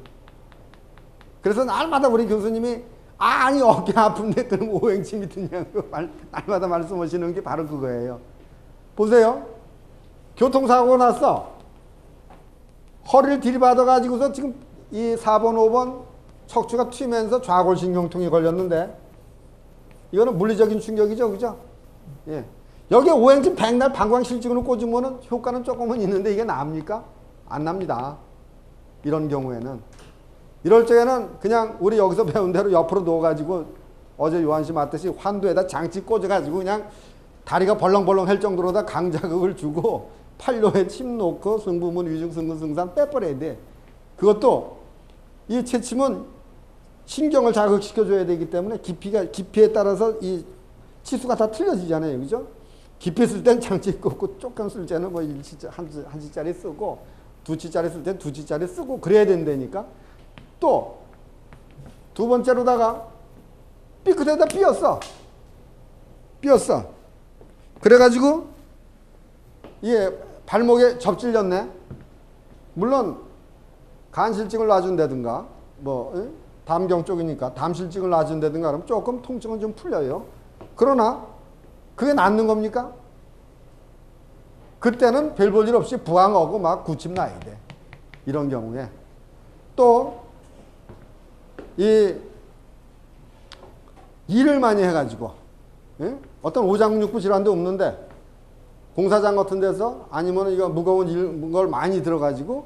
그래서 날마다 우리 교수님이 아니 어깨 아픈데 그럼 오행침이 드냐고 날마다 말씀하시는 게 바로 그거예요. 보세요. 교통사고 났어. 허리를 들이받아 가지고서 지금 이 4번 5번 척추가 튀면서 좌골신경통이 걸렸는데 이거는 물리적인 충격이죠, 그죠? 예. 여기에 오행침 백날 방광실증으로 꽂으면은 효과는 조금은 있는데 이게 납니까? 안 납니다. 이런 경우에는. 이럴 적에는 그냥 우리 여기서 배운 대로 옆으로 누워가지고 어제 요한씨 맞듯이 환도에다 장치 꽂아가지고 그냥 다리가 벌렁벌렁 할 정도로다 강자극을 주고 팔로에 침 놓고 승부문 위중 승근 승산 빼버려야 돼. 그것도 이 채침은 신경을 자극시켜줘야 되기 때문에 깊이에 따라서 이 치수가 다 틀려지잖아요. 그죠? 깊이 쓸 땐 장치 꽂고 조금 쓸 때는 뭐 한 치짜리 쓰고 두 치짜리 쓸 땐 두 치짜리 쓰고 그래야 된다니까. 또 두 번째로다가 삐끗에다 삐었어. 그래가지고 이게 발목에 접질렸네. 물론 간실증을 놔준다든가 뭐 담경 쪽이니까 담실증을 놔준다든가 그러면 조금 통증은 좀 풀려요. 그러나 그게 낫는 겁니까? 그때는 별 볼 일 없이 부항하고 막 구침 나야 돼. 이런 경우에 또 이 일을 많이 해가지고 어떤 오장육부 질환도 없는데 공사장 같은 데서 아니면 이거 무거운 걸 많이 들어가지고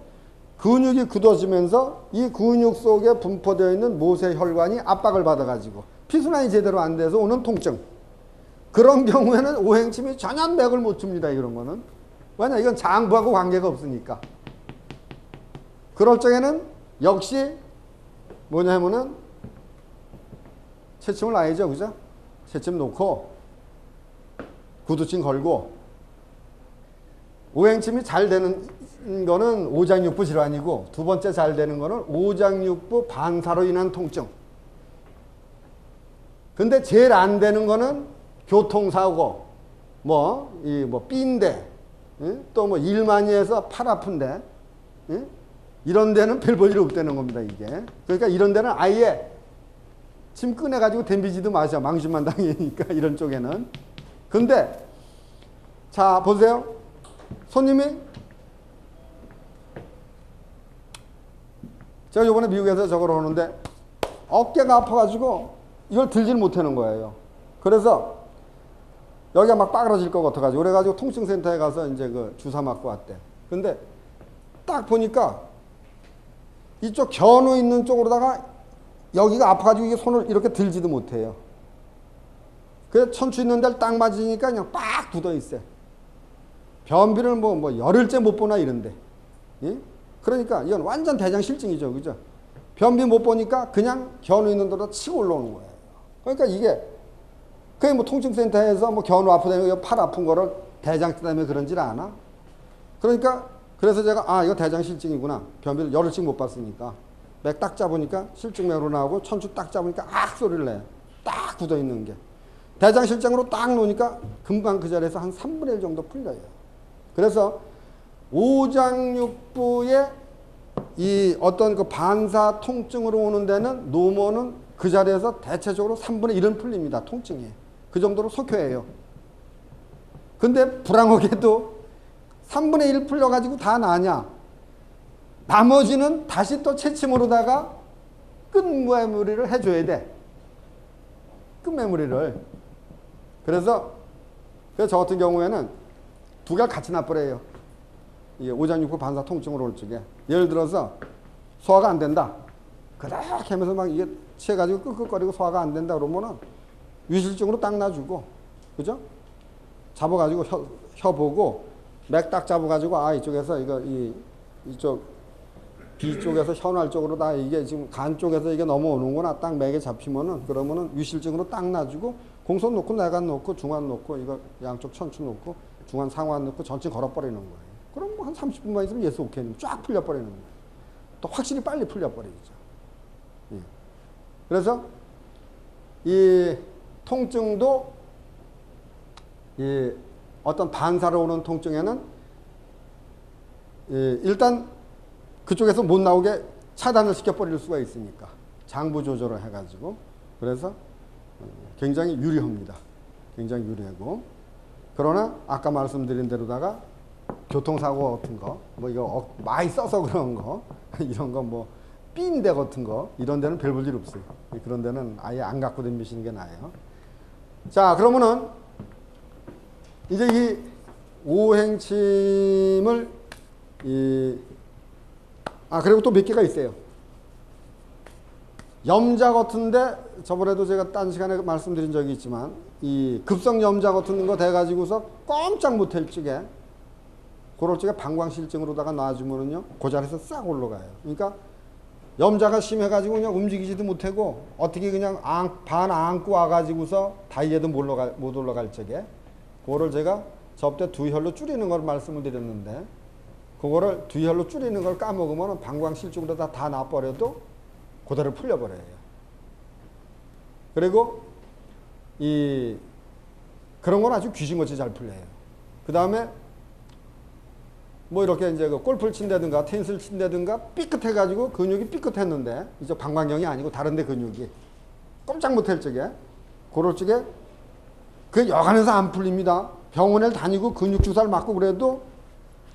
근육이 굳어지면서 이 근육 속에 분포되어 있는 모세혈관이 압박을 받아가지고 피순환이 제대로 안 돼서 오는 통증. 그런 경우에는 오행침이 전혀 맥을 못 줍니다. 이런 거는. 왜냐 이건 장부하고 관계가 없으니까. 그럴 적에는 역시 뭐냐 하면은 채침을 놔야죠. 그죠? 채침 놓고 구두침 걸고 오행침이 잘 되는 거는 오장육부 질환이고 두 번째 잘 되는 거는 오장육부 반사로 인한 통증. 근데 제일 안 되는 거는 교통사고, 삐인데, 또 뭐 일 많이 해서 팔 아픈데, 이런 데는 별 볼 일 없다는 겁니다, 이게. 그러니까 이런 데는 아예 침 꺼내가지고 댐비지도 마셔. 망신만 당하니까, 이런 쪽에는. 근데, 자, 보세요. 손님이, 제가 요번에 미국에서 저걸 오는데, 어깨가 아파가지고, 이걸 들질 못하는 거예요. 그래서, 여기가 막 빠그러질 것 같아가지고, 그래가지고 통증센터에 가서 이제 그 주사 맞고 왔대. 근데, 딱 보니까, 이쪽 견우 있는 쪽으로다가 여기가 아파가지고 이게 손을 이렇게 들지도 못해요. 그래서 천추 있는 데를 딱 맞으니까 그냥 빡 굳어 있어요. 변비를 뭐 열흘째 못 보나 이런데. 예? 그러니까 이건 완전 대장실증이죠. 그죠? 변비 못 보니까 그냥 견우 있는 데로 치고 올라오는 거예요. 그러니까 이게 그게 뭐 통증센터에서 뭐 견우 아프다면 팔 아픈 거를 대장 때문에 그런지 않아? 그러니까 그래서 제가 이거 대장실증이구나. 변비를 열흘씩 못 봤으니까. 맥 딱 잡으니까 실증맥으로 나오고 천추 딱 잡으니까 소리를 내요. 딱 굳어있는 게. 대장실증으로 딱 놓으니까 금방 그 자리에서 한 3분의 1 정도 풀려요. 그래서 오장육부의 이 어떤 그 반사 통증으로 오는 데는 노모는 그 자리에서 대체적으로 3분의 1은 풀립니다. 통증이. 그 정도로 속효해요. 근데 불황하게도 3분의 1 풀려가지고 다 나냐? 나머지는 다시 또 채침으로다가 끝매무리를 해줘야 돼. 끝매무리를. 그래서 저 같은 경우에는 두 개를 같이 납부해요. 이게 오장육부 반사 통증으로 올 적에. 예를 들어서 소화가 안 된다. 그렇게 하면서 막 이게 취해가지고 끄끄거리고 소화가 안 된다 그러면은 위실증으로 딱 놔주고, 그죠? 잡아가지고 혀 보고 맥 딱 잡아가지고 이쪽에서 이쪽 비 쪽에서 혀날 쪽으로 다 이게 지금 간 쪽에서 이게 넘어오는구나 딱 맥에 잡히면은 그러면은 위실증으로 딱 놔주고 공손 놓고 내간 놓고 중환 놓고 이거 양쪽 천추 놓고 중환 상환 놓고 전체 걸어버리는 거예요. 그럼 뭐 한 30분만 있으면 예스 오케이 쫙 풀려버리는 거예요. 또 확실히 빨리 풀려버리죠. 예. 그래서 이 통증도 이 어떤 반사로 오는 통증에는 일단 그쪽에서 못 나오게 차단을 시켜버릴 수가 있으니까 장부 조절을 해가지고 그래서 굉장히 유리합니다. 굉장히 유리하고 그러나 아까 말씀드린 대로다가 교통사고 같은 거 뭐 이거 많이 써서 그런 거 이런 거 뭐 삔데 같은 거 이런 데는 별 볼 일 없어요. 그런 데는 아예 안 갖고 다니시는 게 나아요. 자 그러면은 이제 이 오행침을 그리고 또 몇 개가 있어요. 염자 같은데 저번에도 제가 딴 시간에 말씀드린 적이 있지만 이 급성 염자 같은 거 돼가지고서 꼼짝 못할 적에 그럴 적에 방광실증으로다가 놔주면은요 그 자리에서 싹 올라가요. 그러니까 염자가 심해가지고 그냥 움직이지도 못하고 어떻게 그냥 반 안고 와가지고서 다이에도 못 올라갈 적에 그거를 제가 저때 두 혈로 줄이는 걸 말씀을 드렸는데 그거를 두 혈로 줄이는 걸 까먹으면 방광실증으로 다 놔버려도 그대로 풀려버려요. 그리고 그런 건 아주 귀신같이 잘 풀려요. 그 다음에 뭐 이렇게 이제 그 골프를 친다든가 테니스를 친다든가 삐끗해가지고 근육이 삐끗했는데 이제 방광경이 아니고 다른데 근육이 꼼짝 못할 적에 그럴 적에 그 여간해서 안 풀립니다. 병원에 다니고 근육 주사를 맞고 그래도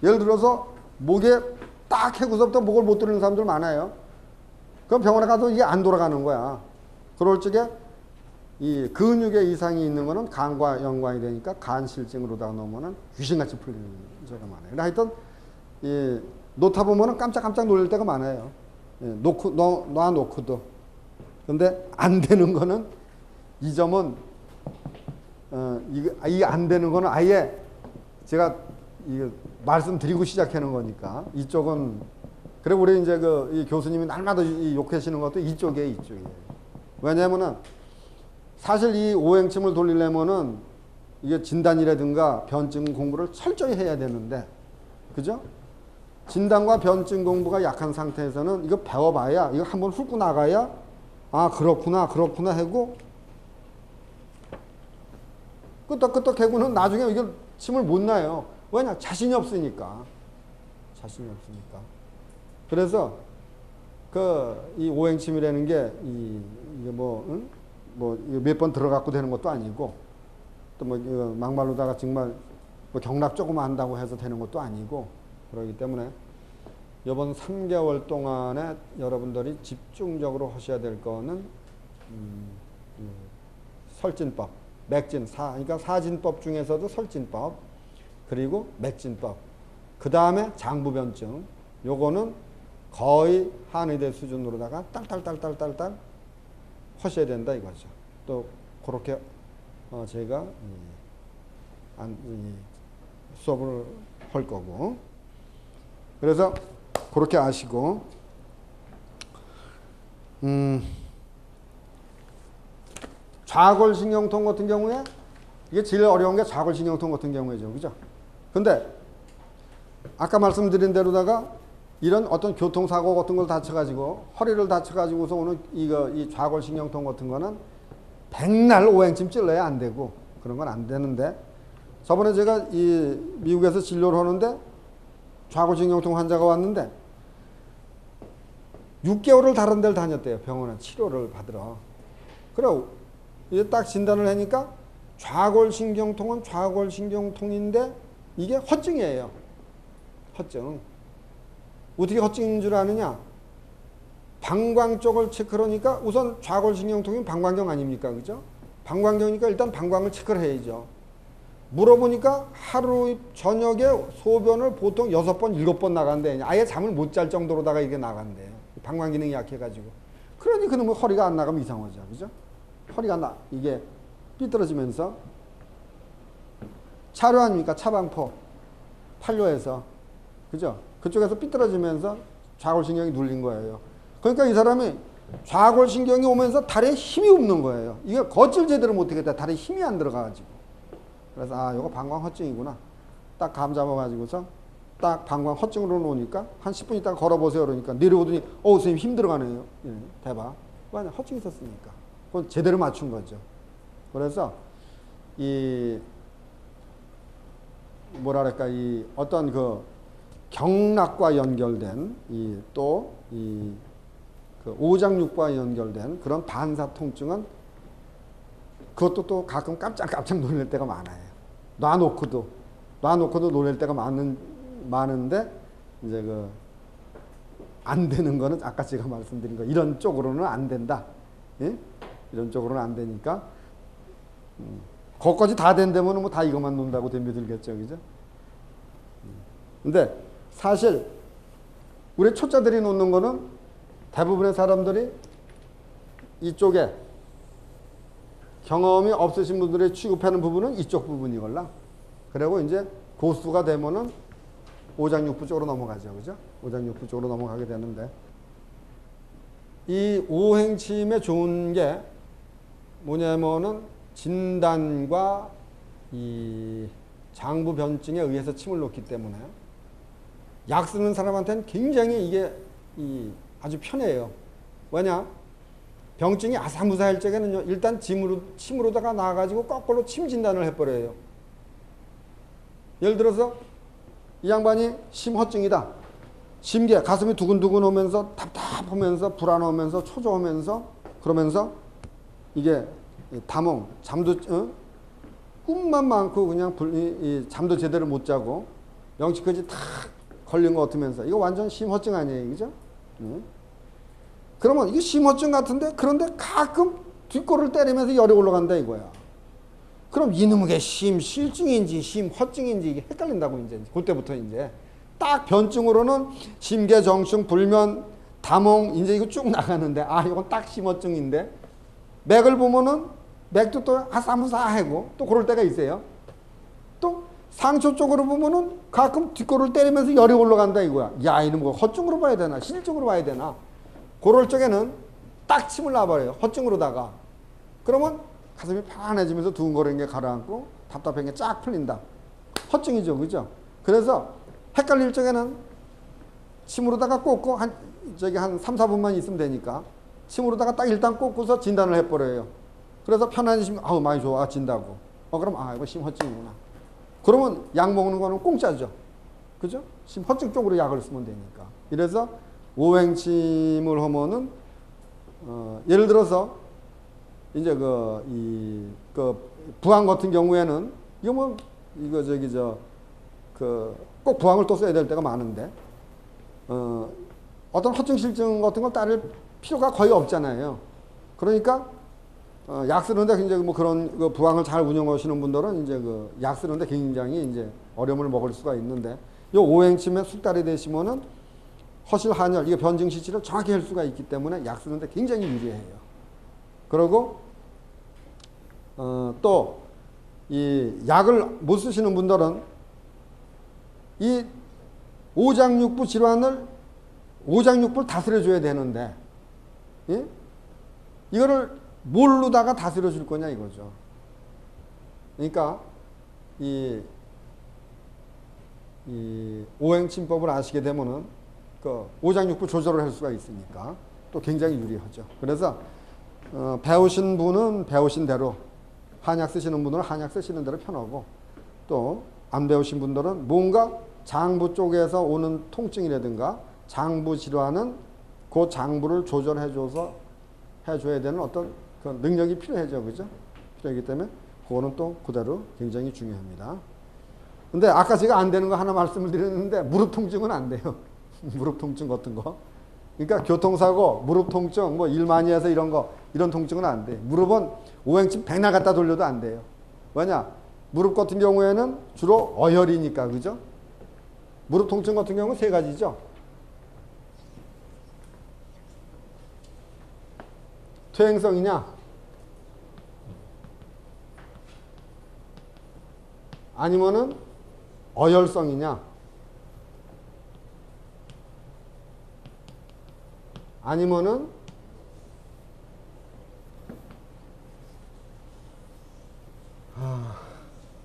예를 들어서 목에 딱 해고서부터 목을 못 들이는 사람들 많아요. 그럼 병원에 가도 이게 안 돌아가는 거야. 그럴 적에 이 근육에 이상이 있는 거는 간과 연관이 되니까 간실증으로다가 놓으면은 귀신같이 풀리는 적가 많아요. 하여튼 놓다 보면은 깜짝깜짝 놀랄 때가 많아요. 놔놓고도. 근데 안 되는 거는 이 점은 이 안 되는 거는 아예 제가 말씀드리고 시작하는 거니까 이쪽은 그래 우리 이제 이 교수님이 날마다 욕하시는 것도 이쪽이에요. 왜냐면은 사실 이 오행침을 돌리려면은 이게 진단이라든가 변증 공부를 철저히 해야 되는데 그죠? 진단과 변증 공부가 약한 상태에서는 이거 배워봐야 이거 한번 훑고 나가야 그렇구나 하고 끄떡끄떡하고는 나중에 이걸 침을 못 놔요. 왜냐? 자신이 없으니까. 그래서 이 오행침이라는 게 이게 몇 번 들어갖고 되는 것도 아니고 또 막말로다가 정말 경락 조금 한다고 해서 되는 것도 아니고 그렇기 때문에 이번 3개월 동안에 여러분들이 집중적으로 하셔야 될 거는 설진법, 그러니까 사진법 중에서도 설진법 그리고 맥진법 그 다음에 장부변증 요거는 거의 한의대 수준으로다가 딸딸 하셔야 된다 이거죠. 또 그렇게 제가 수업을 할 거고 그래서 그렇게 아시고 좌골신경통 같은 경우에 이게 제일 어려운 게 좌골신경통 같은 경우에죠. 그죠? 근데 아까 말씀드린 대로다가 이런 어떤 교통사고 같은 걸 다쳐가지고 허리를 다쳐가지고서 오는 이 좌골신경통 같은 거는 백날 오행침 찔러야 안 되고 그런 건 안 되는데 저번에 제가 미국에서 진료를 하는데 좌골신경통 환자가 왔는데 6개월을 다른 데를 다녔대요. 병원에 치료를 받으러. 그래 이제 딱 진단을 하니까 좌골신경통은 좌골신경통인데 이게 허증이에요. 허증. 어떻게 허증인 줄 아느냐? 방광 쪽을 체크하니까 우선 좌골신경통이 방광경 아닙니까? 그죠? 방광경이니까 일단 방광을 체크를 해야죠. 물어보니까 하루 저녁에 소변을 보통 6번, 7번 나간대. 아예 잠을 못 잘 정도로다가 이게 나간대요. 방광 기능이 약해가지고. 그러니 그놈의 허리가 안 나가면 이상하죠. 그죠? 허리가 이게 삐뚤어지면서 차료 아닙니까? 차방포. 판료에서. 그죠? 그쪽에서 삐뚤어지면서 좌골신경이 눌린 거예요. 그러니까 이 사람이 좌골신경이 오면서 다리에 힘이 없는 거예요. 이게 걷질 제대로 못하겠다. 다리에 힘이 안 들어가가지고. 그래서 이거 방광 허증이구나. 딱 감 잡아가지고서 딱 방광 허증으로 놓으니까 한 10분 있다가 걸어보세요. 그러니까 내려오더니 선생님 힘 들어가네요. 대박. 맞아, 허증이 있었으니까. 그건 제대로 맞춘 거죠. 그래서 이 뭐랄까 이 어떤 그 경락과 연결된 이 또 이 그 오장육부와 연결된 그런 반사 통증은 그것도 또 가끔 깜짝 놀랄 때가 많아요. 놔놓고도 놀랄 때가 많은데 이제 그 안 되는 거는 아까 제가 말씀드린 거 이런 쪽으로는 안 된다. 예? 이런 쪽으로는 안 되니까 거기까지 다 된다면 뭐 다 이것만 논다고 덤벼들겠죠, 그죠? 근데 사실 우리 초짜들이 놓는 거는 대부분의 사람들이 이쪽에 경험이 없으신 분들이 취급하는 부분은 이쪽 부분이걸라. 그리고 이제 고수가 되면은 오장육부 쪽으로 넘어가죠, 그죠? 오장육부 쪽으로 넘어가게 되는데 이 오행침에 좋은 게 뭐냐면은 진단과 이 장부 변증에 의해서 침을 놓기 때문에 약 쓰는 사람한테는 굉장히 이게 아주 편해요. 왜냐? 병증이 아사무사할 적에는요, 일단 침으로다가 나와가지고 거꾸로 침 진단을 해버려요. 예를 들어서 이 양반이 심허증이다. 심계, 가슴이 두근두근 오면서 답답하면서 불안하면서 초조하면서 그러면서 이게 담홍, 잠도 꿈만 많고 그냥 잠도 제대로 못 자고 영치까지 탁 걸린 것 같으면서 이거 완전 심허증 아니에요, 그죠? 그러면 이게 심허증 같은데 그런데 가끔 뒷골을 때리면서 열이 올라간다 이거야. 그럼 이놈의 심실증인지 심허증인지 이게 헷갈린다고 이제 그때부터 이제 딱 변증으로는 심계, 정충, 불면, 담홍 이제 이거 쭉 나가는데 아 이건 딱 심허증인데 맥을 보면은 맥도 또 아사무사하고 또 그럴 때가 있어요. 또 상처 쪽으로 보면은 가끔 뒷골을 때리면서 열이 올라간다 이거야. 야 이놈 거 허증으로 봐야 되나 실증으로 봐야 되나. 그럴 적에는 딱 침을 놔버려요. 허증으로다가. 그러면 가슴이 편안해지면서 두근거리는 게 가라앉고 답답한 게 쫙 풀린다. 허증이죠, 그죠? 그래서 헷갈릴 적에는 침으로다가 꽂고 한 3, 4분만 있으면 되니까 침으로다가 딱 일단 꽂고서 진단을 해버려요. 그래서 편안해지면 아우 많이 좋아진다고. 그럼 이거 심허증이구나. 그러면 약 먹는 거는 공짜죠. 그죠? 심허증 쪽으로 약을 쓰면 되니까. 이래서 오행침을 하면은 예를 들어서 이제 부항 같은 경우에는 꼭 부항을 또 써야 될 때가 많은데 어떤 허증실증 같은 걸 따를 필요가 거의 없잖아요. 그러니까 약 쓰는데 이제 뭐 그런 부항을 잘 운영하시는 분들은 이제 약 쓰는데 굉장히 이제 어려움을 먹을 수가 있는데 요 오행침에 숙달이 되시면은 허실 한열 이게 변증 시치를 정확히 할 수가 있기 때문에 약 쓰는데 굉장히 유리해요. 그리고 또 이 약을 못 쓰시는 분들은 이 오장육부 질환을 오장육부를 다스려 줘야 되는데 예? 이거를 뭘로다가 다스려 줄 거냐 이거죠. 그러니까 이 오행침법을 아시게 되면은 오장육부 조절을 할 수가 있으니까 또 굉장히 유리하죠. 그래서 배우신 분은 배우신 대로 한약 쓰시는 분들은 한약 쓰시는 대로 편하고 또 안 배우신 분들은 뭔가 장부 쪽에서 오는 통증이라든가 장부 질환은 그 장부를 조절해줘서 해줘야 되는 어떤 그 능력이 필요하죠, 그죠? 필요하기 때문에 그거는 또 그대로 굉장히 중요합니다. 근데 아까 제가 안 되는 거 하나 말씀을 드렸는데 무릎 통증은 안 돼요. 무릎 통증 같은 거. 그러니까 교통사고, 무릎 통증, 뭐 일 많이 해서 이런 통증은 안 돼. 무릎은 오행침 백날 갖다 돌려도 안 돼요. 왜냐? 무릎 같은 경우에는 주로 어혈이니까, 그죠? 무릎 통증 같은 경우는 세 가지죠. 퇴행성이냐? 아니면은 어혈성이냐? 아니면은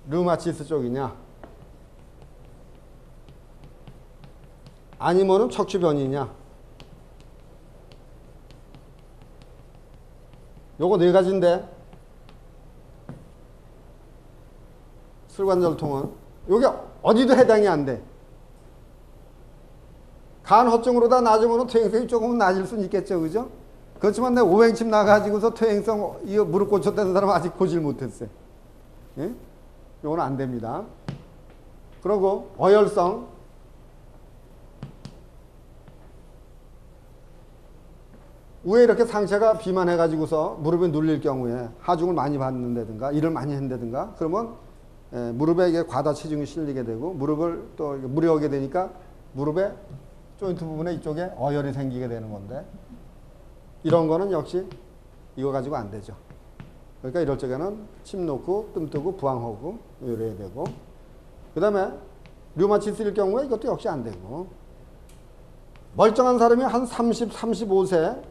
류마티스 쪽이냐? 아니면은 척추변이냐? 요거 네 가지인데 슬관절통은 요게 어디도 해당이 안 돼. 간 허증으로다 낮으면 퇴행성이 조금은 낮을 수는 있겠죠, 그죠? 그렇지만 내 오행침 나가지고서 퇴행성 이거 무릎 고쳤다는 사람 아직 고질 못했어요. 예? 요건 안 됩니다. 그리고 어혈성 위에 이렇게 상체가 비만해가지고서 무릎에 눌릴 경우에 하중을 많이 받는다든가 일을 많이 한다든가 그러면 무릎에 이게 과다 체중이 실리게 되고 무릎을 또 무리하게 되니까 무릎에 조인트 부분에 이쪽에 어혈이 생기게 되는 건데 이런 거는 역시 이거 가지고 안 되죠. 그러니까 이럴 적에는 침 놓고 뜸 뜨고 부항하고 이래야 되고 그 다음에 류마티스일 경우에 이것도 역시 안 되고 멀쩡한 사람이 한 30, 35세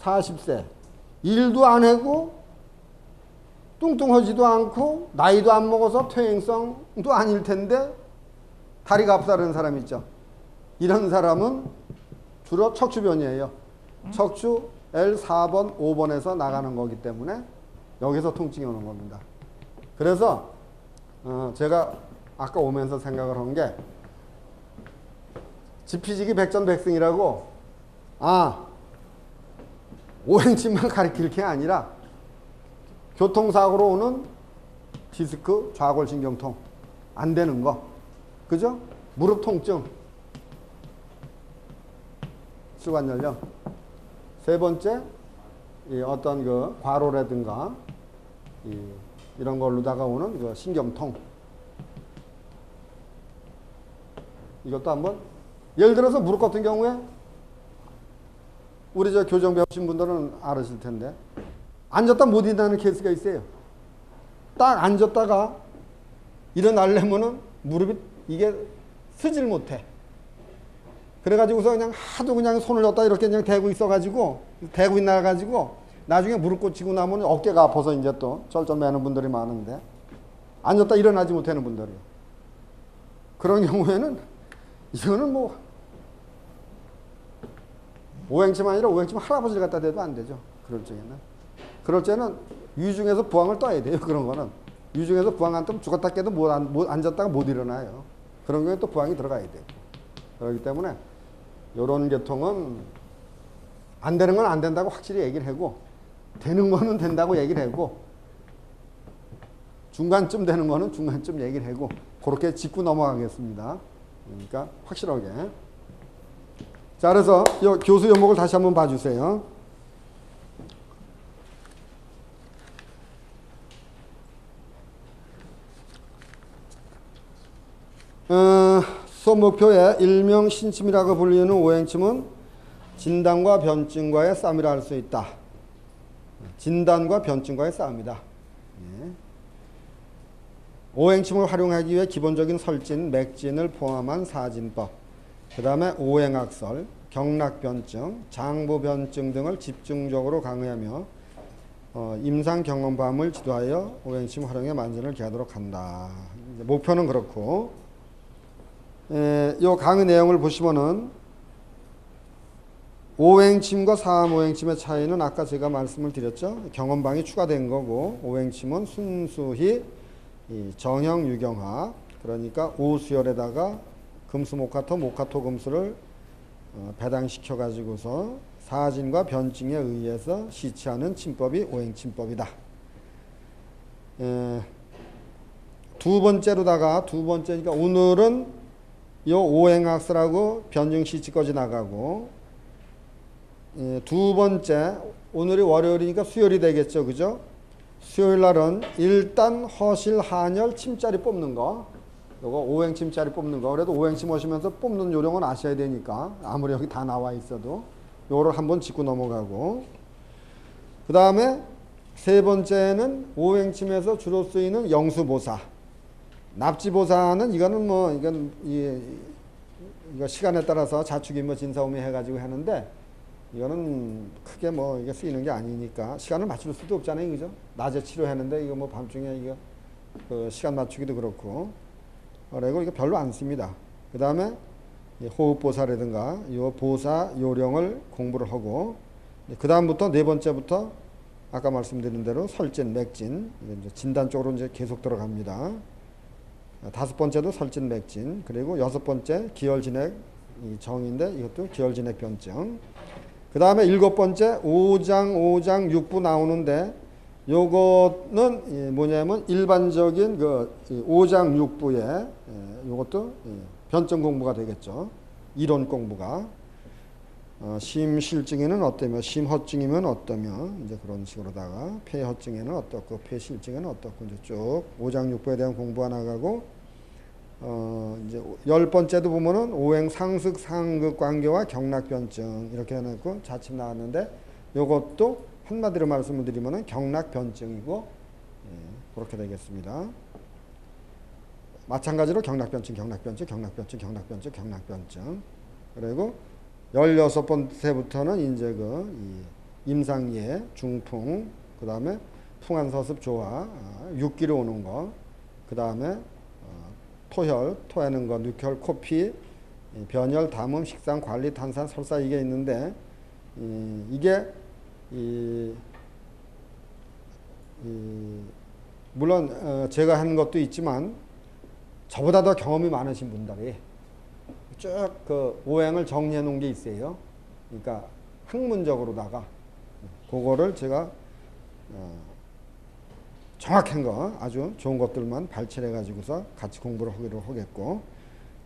40세 일도 안 하고 뚱뚱하지도 않고 나이도 안 먹어서 퇴행성도 아닐 텐데 다리가 아프다는 사람 있죠. 이런 사람은 주로 척추변이에요. 척추 L4번, 5번에서 나가는 거기 때문에 여기서 통증이 오는 겁니다. 그래서 제가 아까 오면서 생각을 한 게 지피지기 백전백승이라고 오행침만 가리킬 게 아니라 교통사고로 오는 디스크, 좌골신경통 안 되는 거 그죠? 무릎 통증 수관연령 세 번째 어떤 그 과로라든가 이런 걸로다가 오는 그 신경통 이것도 한번 예를 들어서 무릎 같은 경우에 우리 저 교정 배우신 분들은 알으실 텐데 앉았다 못 일어나는 케이스가 있어요. 딱 앉았다가 일어나려면은 무릎이 이게 서질 못해. 그래가지고서 그냥 하도 그냥 손을 넣었다 이렇게 그냥 대고 있어가지고 대고 있나가지고 나중에 무릎 꽂히고 나면 어깨가 아파서 이제 또 쩔쩔 매는 분들이 많은데 앉았다 일어나지 못하는 분들이요. 그런 경우에는 이거는 뭐 오행침 아니라 오행침 할아버지를 갖다 대도 안 되죠. 그럴 때는 유중에서 부항을 떠야 돼요. 그런 거는 유중에서 부항 안 뜨면 죽었다 깨도 앉았다가 못 일어나요. 그런 경우에 또 부항이 들어가야 돼요. 그렇기 때문에 이런 계통은 안 되는 건 안 된다고 확실히 얘기를 하고 되는 거는 된다고 얘기를 하고 중간쯤 되는 거는 중간쯤 얘기를 하고 그렇게 짚고 넘어가겠습니다. 그러니까 확실하게. 자, 그래서 이 교수 연목을 다시 한번 봐주세요. 수업 목표에 일명 신침이라고 불리는 오행침은 진단과 변증과의 싸움이라 할 수 있다. 진단과 변증과의 싸움이다. 예. 오행침을 활용하기 위해 기본적인 설진, 맥진을 포함한 사진법, 그 다음에 오행학설, 경락변증, 장부변증 등을 집중적으로 강의하며 임상경험밤을 지도하여 오행침 활용에 만전을 기하도록 한다. 목표는 그렇고 이 강의 내용을 보시면은 오행침과 사암오행침의 차이는 아까 제가 말씀을 드렸죠. 경험방이 추가된 거고 오행침은 순수히 정형 유경화 그러니까 오수열에다가 금수목화토 목화토 금수를 배당시켜 가지고서 사진과 변증에 의해서 시치하는 침법이 오행침법이다. 두 번째니까 오늘은 이 오행학설하고 변증 시치까지 나가고 두 번째 오늘이 월요일이니까 수요일이 되겠죠, 그죠? 수요일 날은 일단 허실 한열 침자리 뽑는 거 요거 오행침자리 뽑는 거 그래도 오행침 오시면서 뽑는 요령은 아셔야 되니까 아무리 여기 다 나와 있어도 요거를 한번 짚고 넘어가고 그 다음에 세 번째는 오행침에서 주로 쓰이는 영수보사 납지보사는 이거는 뭐 이거 시간에 따라서 자축인모 진사오미 해가지고 하는데 이거는 크게 뭐 이게 쓰이는 게 아니니까 시간을 맞출 수도 없잖아요, 그죠? 낮에 치료하는데 이거 뭐 밤중에 이거 그 시간 맞추기도 그렇고 그리고 이거 별로 안 씁니다. 그 다음에 호흡보사라든가 이 보사 요령을 공부를 하고 그 다음부터 네 번째부터 아까 말씀드린 대로 설진, 맥진, 이제 진단 쪽으로 이제 계속 들어갑니다. 다섯 번째도 설진, 맥진, 그리고 여섯 번째 기혈진액 정인데 이것도 기혈진액 변증. 그 다음에 일곱 번째 오장, 육부 나오는데 요거는 뭐냐면 일반적인 그 오장, 육부에 요것도 변증 공부가 되겠죠. 이론 공부가. 심실증에는 어떠며 심허증이면 어떠며 이제 그런 식으로다가 폐허증에는 어떻고 폐실증에는 어떻고 이제 쭉 오장육부에 대한 공부가 나가고 이제 열 번째도 보면은 오행 상습 상극 관계와 경락변증 이렇게 해놓고 자침 나왔는데 요것도 한마디로 말씀을 드리면은 경락변증이고 그렇게 되겠습니다. 마찬가지로 경락변증 그리고 16번째부터는 이제 임상예, 중풍, 그 다음에 풍한서습 조화, 육기로 오는 거, 그 다음에 토혈, 토하는 거, 누혈, 코피, 변혈, 담음, 식상, 관리, 탄산, 설사 이게 있는데 이게 물론 제가 하는 것도 있지만 저보다 더 경험이 많으신 분들이 쭉 그 오행을 정리해 놓은 게 있어요. 그러니까 학문적으로다가 그거를 제가 정확한 거 아주 좋은 것들만 발췌해 가지고서 같이 공부를 하기로 하겠고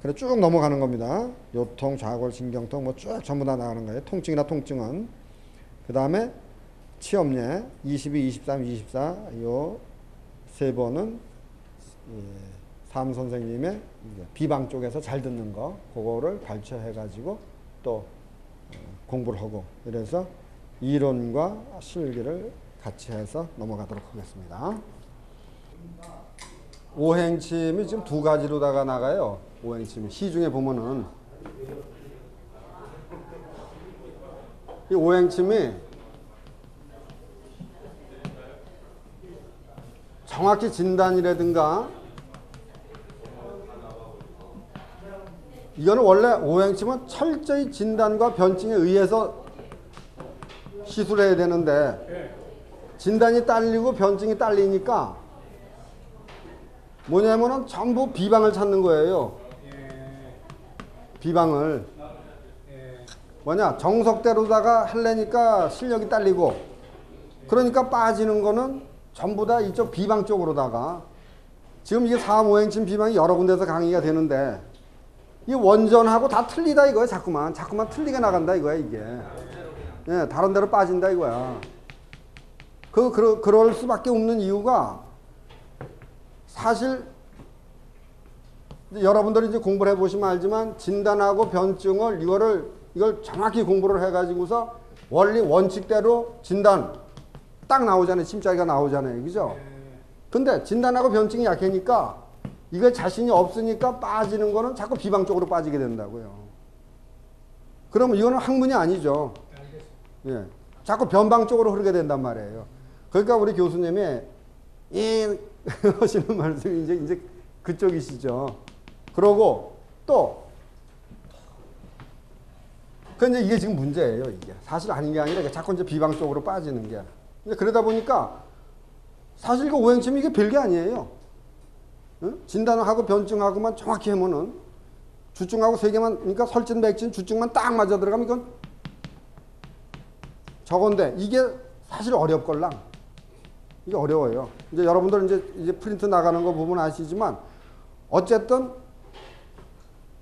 그래 쭉 넘어가는 겁니다. 요통, 좌골, 신경통 뭐 쭉 전부 다 나가는 거예요. 통증이나 통증은. 그 다음에 치염례 22, 23, 24 요 세 번은 삼 선생님의 비방 쪽에서 잘 듣는 거 그거를 발췌해 가지고 또 공부를 하고 이래서 이론과 실기를 같이 해서 넘어가도록 하겠습니다. 오행침이 지금 두 가지로다가 나가요. 오행침이 시중에 보면은 이 오행침이 정확히 진단이라든가 이거는 원래 오행침은 철저히 진단과 변증에 의해서 시술해야 되는데 진단이 딸리고 변증이 딸리니까 뭐냐면은 전부 비방을 찾는 거예요. 비방을 뭐냐 정석대로다가 하려니까 실력이 딸리고 그러니까 빠지는 거는 전부 다 이쪽 비방 쪽으로다가 지금 이게 3오행침 비방이 여러 군데서 강의가 되는데 이 원전하고 다 틀리다 이거야. 자꾸만 틀리게 나간다 이거야 이게. 예, 다른 데로 빠진다 이거야. 그럴 수밖에 없는 이유가 사실 여러분들이 이제 공부를 해보시면 알지만 진단하고 변증을 이걸 정확히 공부를 해가지고서 원리 원칙대로 진단 딱 나오잖아요. 침자리가 나오잖아요. 그죠? 근데 진단하고 변증이 약하니까 이거 자신이 없으니까 빠지는 거는 자꾸 비방 쪽으로 빠지게 된다고요. 그러면 이거는 학문이 아니죠. 예. 자꾸 변방 쪽으로 흐르게 된단 말이에요. 그러니까 우리 교수님이 하시는 말씀이 이제 그쪽이시죠. 그러고 또 근데 이게 지금 문제예요. 이게 사실 아닌 게 아니라 자꾸 이제 비방 쪽으로 빠지는 게. 그러다 보니까 사실 그 오행침이 이게 별게 아니에요. 응? 진단을 하고 변증하고만 정확히 하면은 주증하고 세 개만 그러니까 설진, 백진, 주증만 딱 맞아 들어가면 이건 저건데 이게 사실 어렵걸랑. 이게 어려워요. 이제 여러분들 이제 프린트 나가는 거 보면 아시지만 어쨌든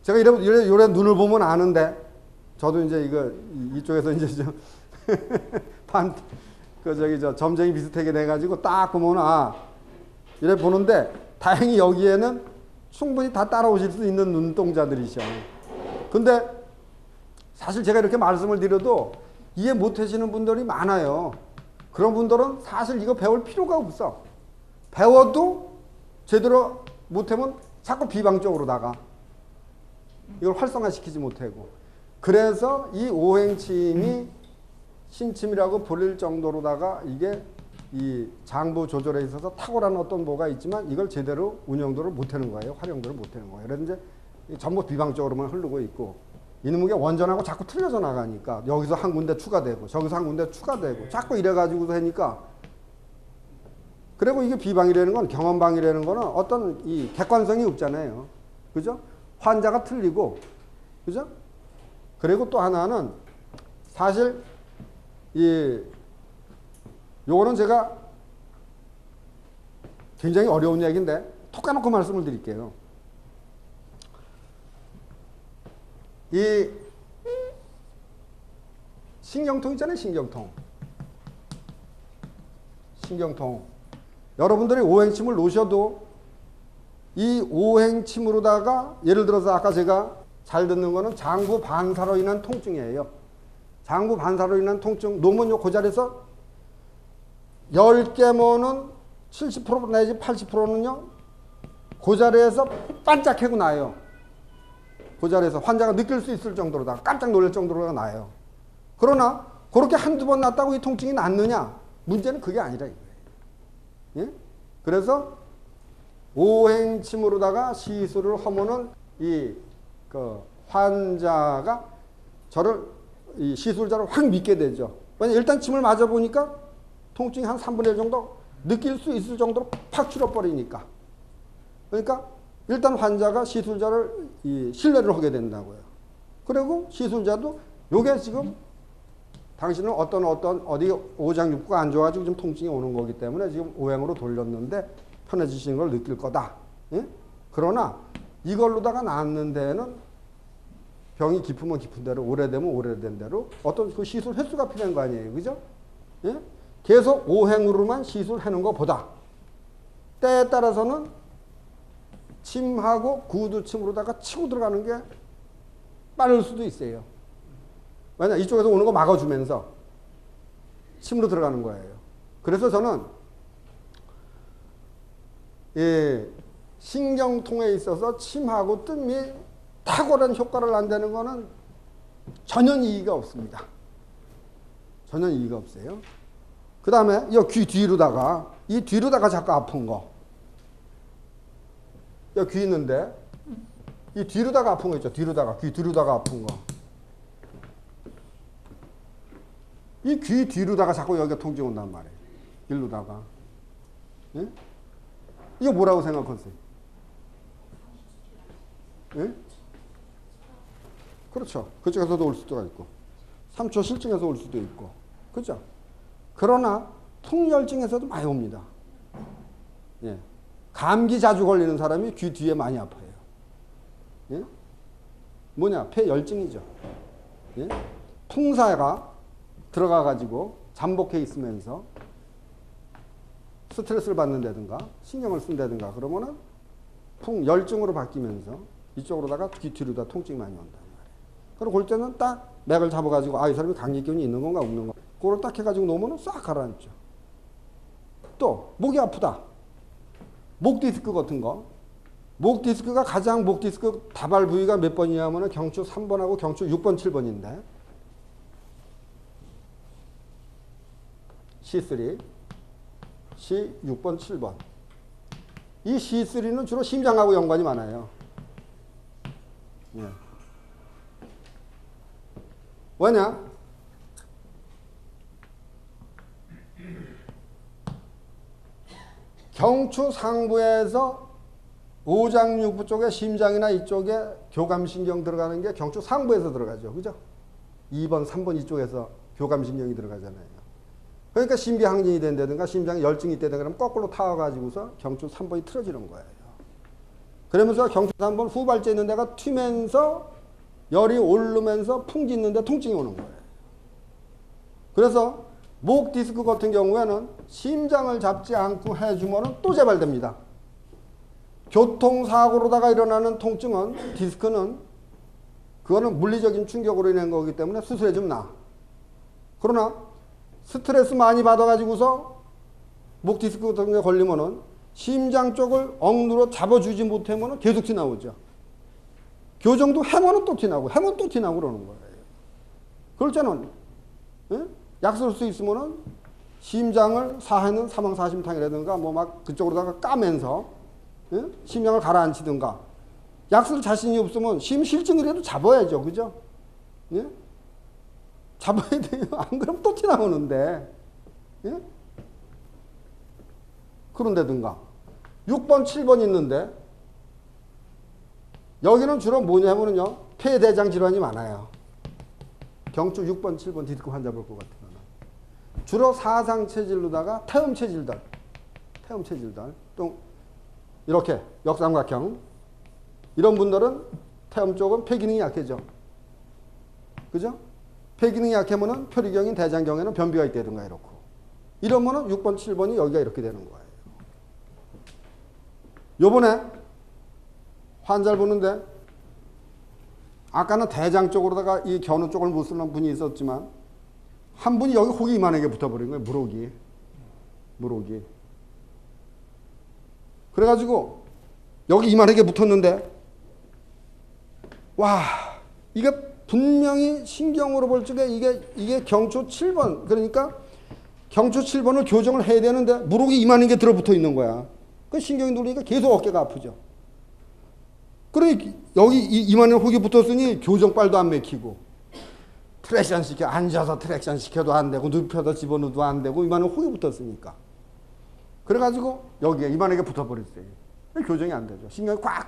제가 이래 눈을 보면 아는데 저도 이제 이쪽에서 이제 점쟁이 비슷하게 돼가지고 딱 보면 이래 보는데 다행히 여기에는 충분히 다 따라오실 수 있는 눈동자들이셔. 근데 사실 제가 이렇게 말씀을 드려도 이해 못 하시는 분들이 많아요. 그런 분들은 사실 이거 배울 필요가 없어. 배워도 제대로 못하면 자꾸 비방 쪽으로 나가. 이걸 활성화시키지 못하고. 그래서 이 오행침이 신침이라고 불릴 정도로다가 이게 이 장부 조절에 있어서 탁월한 어떤 뭐가 있지만 이걸 제대로 운영도를 못하는 거예요. 활용도를 못하는 거예요. 그래서 이제 전부 비방적으로만 흐르고 있고 이놈의 원전하고 자꾸 틀려져 나가니까 여기서 한 군데 추가되고 저기서 한 군데 추가되고 자꾸 이래가지고서 하니까 그리고 이게 비방이라는 건, 경험방이라는 거는 어떤 이 객관성이 없잖아요. 그죠? 환자가 틀리고, 그죠? 그리고 또 하나는 사실 요거는 제가 굉장히 어려운 얘기인데 톡 까놓고 말씀을 드릴게요. 이 신경통 있잖아요. 신경통. 여러분들이 오행침을 놓으셔도 이 오행침으로다가 예를 들어서 아까 제가 잘 듣는 거는 장부 반사로 인한 통증이에요. 장부 반사로 인한 통증 놓으면 요 그 자리에서 10개면은 70% 내지 80%는요 그 자리에서 반짝하고 나요. 그 자리에서 환자가 느낄 수 있을 정도로다가 깜짝 놀랄 정도로가 나요. 그러나 그렇게 한두 번 났다고 이 통증이 낫느냐? 문제는 그게 아니라 이거예요. 예? 그래서 오행침으로다가 시술을 하면은 그 환자가 저를 이 시술자를 확 믿게 되죠. 왜냐면 일단 침을 맞아 보니까 통증이 한 3분의 1 정도 느낄 수 있을 정도로 팍 줄어버리니까. 그러니까 일단 환자가 시술자를 신뢰를 하게 된다고요. 그리고 시술자도 요게 지금 당신은 어디 오장육부가 안 좋아가지고 지금 통증이 오는 거기 때문에 지금 오행으로 돌렸는데 편해지시는 걸 느낄 거다. 예? 그러나 이걸로다가 낫는 데는 병이 깊으면 깊은 대로 오래되면 오래된 대로 어떤 그 시술 횟수가 필요한 거 아니에요. 그죠? 예? 계속 오행으로만 시술하는 것보다 때에 따라서는 침하고 구두침으로다가 치고 들어가는 게 빠를 수도 있어요. 왜냐 이쪽에서 오는 거 막아주면서 침으로 들어가는 거예요. 그래서 저는 신경통에 있어서 침하고 뜸이 탁월한 효과를 난다는 거는 전혀 이의가 없습니다. 전혀 이의가 없어요. 그 다음에 이 귀 뒤로다가 이 뒤로다가 자꾸 아픈 거. 여기 귀 있는데 이 뒤로다가 아픈 거 있죠. 귀 뒤로다가 아픈 거. 이 귀 뒤로다가 자꾸 여기가 통증 온단 말이에요. 일로다가. 예? 이거 뭐라고 생각하세요? 예? 그렇죠. 그쪽에서도 올 수도 있고 3초 실증에서 올 수도 있고 그죠? 그러나 풍열증에서도 많이 옵니다. 예. 감기 자주 걸리는 사람이 귀 뒤에 많이 아파요. 예? 뭐냐? 폐열증이죠. 예? 풍사가 들어가가지고 잠복해 있으면서 스트레스를 받는다든가 신경을 쓴다든가 그러면은 풍열증으로 바뀌면서 이쪽으로다가 귀 뒤로다 통증이 많이 온단 말이에요. 그리고 그럴 때는 딱 맥을 잡아가지고 이 사람이 감기균이 있는 건가 없는 건가 그걸 딱 해가지고 놓으면은 싹 가라앉죠. 또 목이 아프다. 목 디스크 같은 거. 목 디스크가 가장 목 디스크 다발 부위가 몇 번이냐면은 경추 3번하고 경추 6번, 7번인데 C3, C6번, 7번. 이 C3는 주로 심장하고 연관이 많아요. 예. 왜냐? 경추 상부에서 오장육부 쪽에 심장이나 이쪽에 교감신경 들어가는 게 경추 상부에서 들어가죠. 그죠? 2번, 3번 이쪽에서 교감신경이 들어가잖아요. 그러니까 심비항진이 된다든가 심장에 열증이 있다든가 그러면 거꾸로 타와가지고서 경추 3번이 틀어지는 거예요. 그러면서 경추 3번 후발제 있는 데가 튀면서 열이 오르면서 풍짓는데 통증이 오는 거예요. 그래서 목 디스크 같은 경우에는 심장을 잡지 않고 해주면 또 재발됩니다. 교통사고로다가 일어나는 통증은 디스크는 그거는 물리적인 충격으로 인한 거기 때문에 수술해 주면 나. 그러나 스트레스 많이 받아가지고서 목 디스크 같은 게 걸리면은 심장 쪽을 억누로 잡아주지 못하면은 계속 티나오죠. 교정도 해면은 또 티나고 해면 또 티나고 그러는 거예요. 그럴 때는 예? 약 쓸 수 있으면은 심장을 사하는 사망사심탕이라든가 뭐 막 그쪽으로다가 까면서 예? 심장을 가라앉히든가 약 쓸 자신이 없으면 심실증이라도 잡아야죠. 그죠? 예? 잡아야 돼요. 안 그러면 또 티나오는데. 예? 그런데든가 6번, 7번 있는데 여기는 주로 뭐냐면요 폐대장 질환이 많아요. 경추 6번, 7번 디스크 환자 볼 것 같아요. 주로 사상 체질로다가 태음 체질들, 또 이렇게 역삼각형 이런 분들은 태음 쪽은 폐 기능이 약해져. 그죠? 폐 기능이 약하면은 표리경인 대장경에는 변비가 있다든가 이렇고 이러면은 6번, 7번이 여기가 이렇게 되는 거예요. 요번에 환자를 보는데 아까는 대장 쪽으로다가 이 견우 쪽을 못 쓰는 분이 있었지만 한 분이 여기 혹이 이만하게 붙어버린 거예요. 무록이. 그래가지고 여기 이만하게 붙었는데 와 이게 분명히 신경으로 볼 적에 이게 경추 7번 그러니까 경추 7번을 교정을 해야 되는데 무록이 이만한 게 들어붙어 있는 거야. 그 신경이 눌리니까 계속 어깨가 아프죠. 그래 여기 이만한 혹이 붙었으니 교정발도 안 맥히고 트랙션 시켜 앉아서 트랙션 시켜도 안 되고 눕혀서 집어넣어도 안 되고 이만한 혹이 붙었으니까 그래가지고 여기에 이만하게 붙어버렸어요. 교정이 안 되죠. 신경이 꽉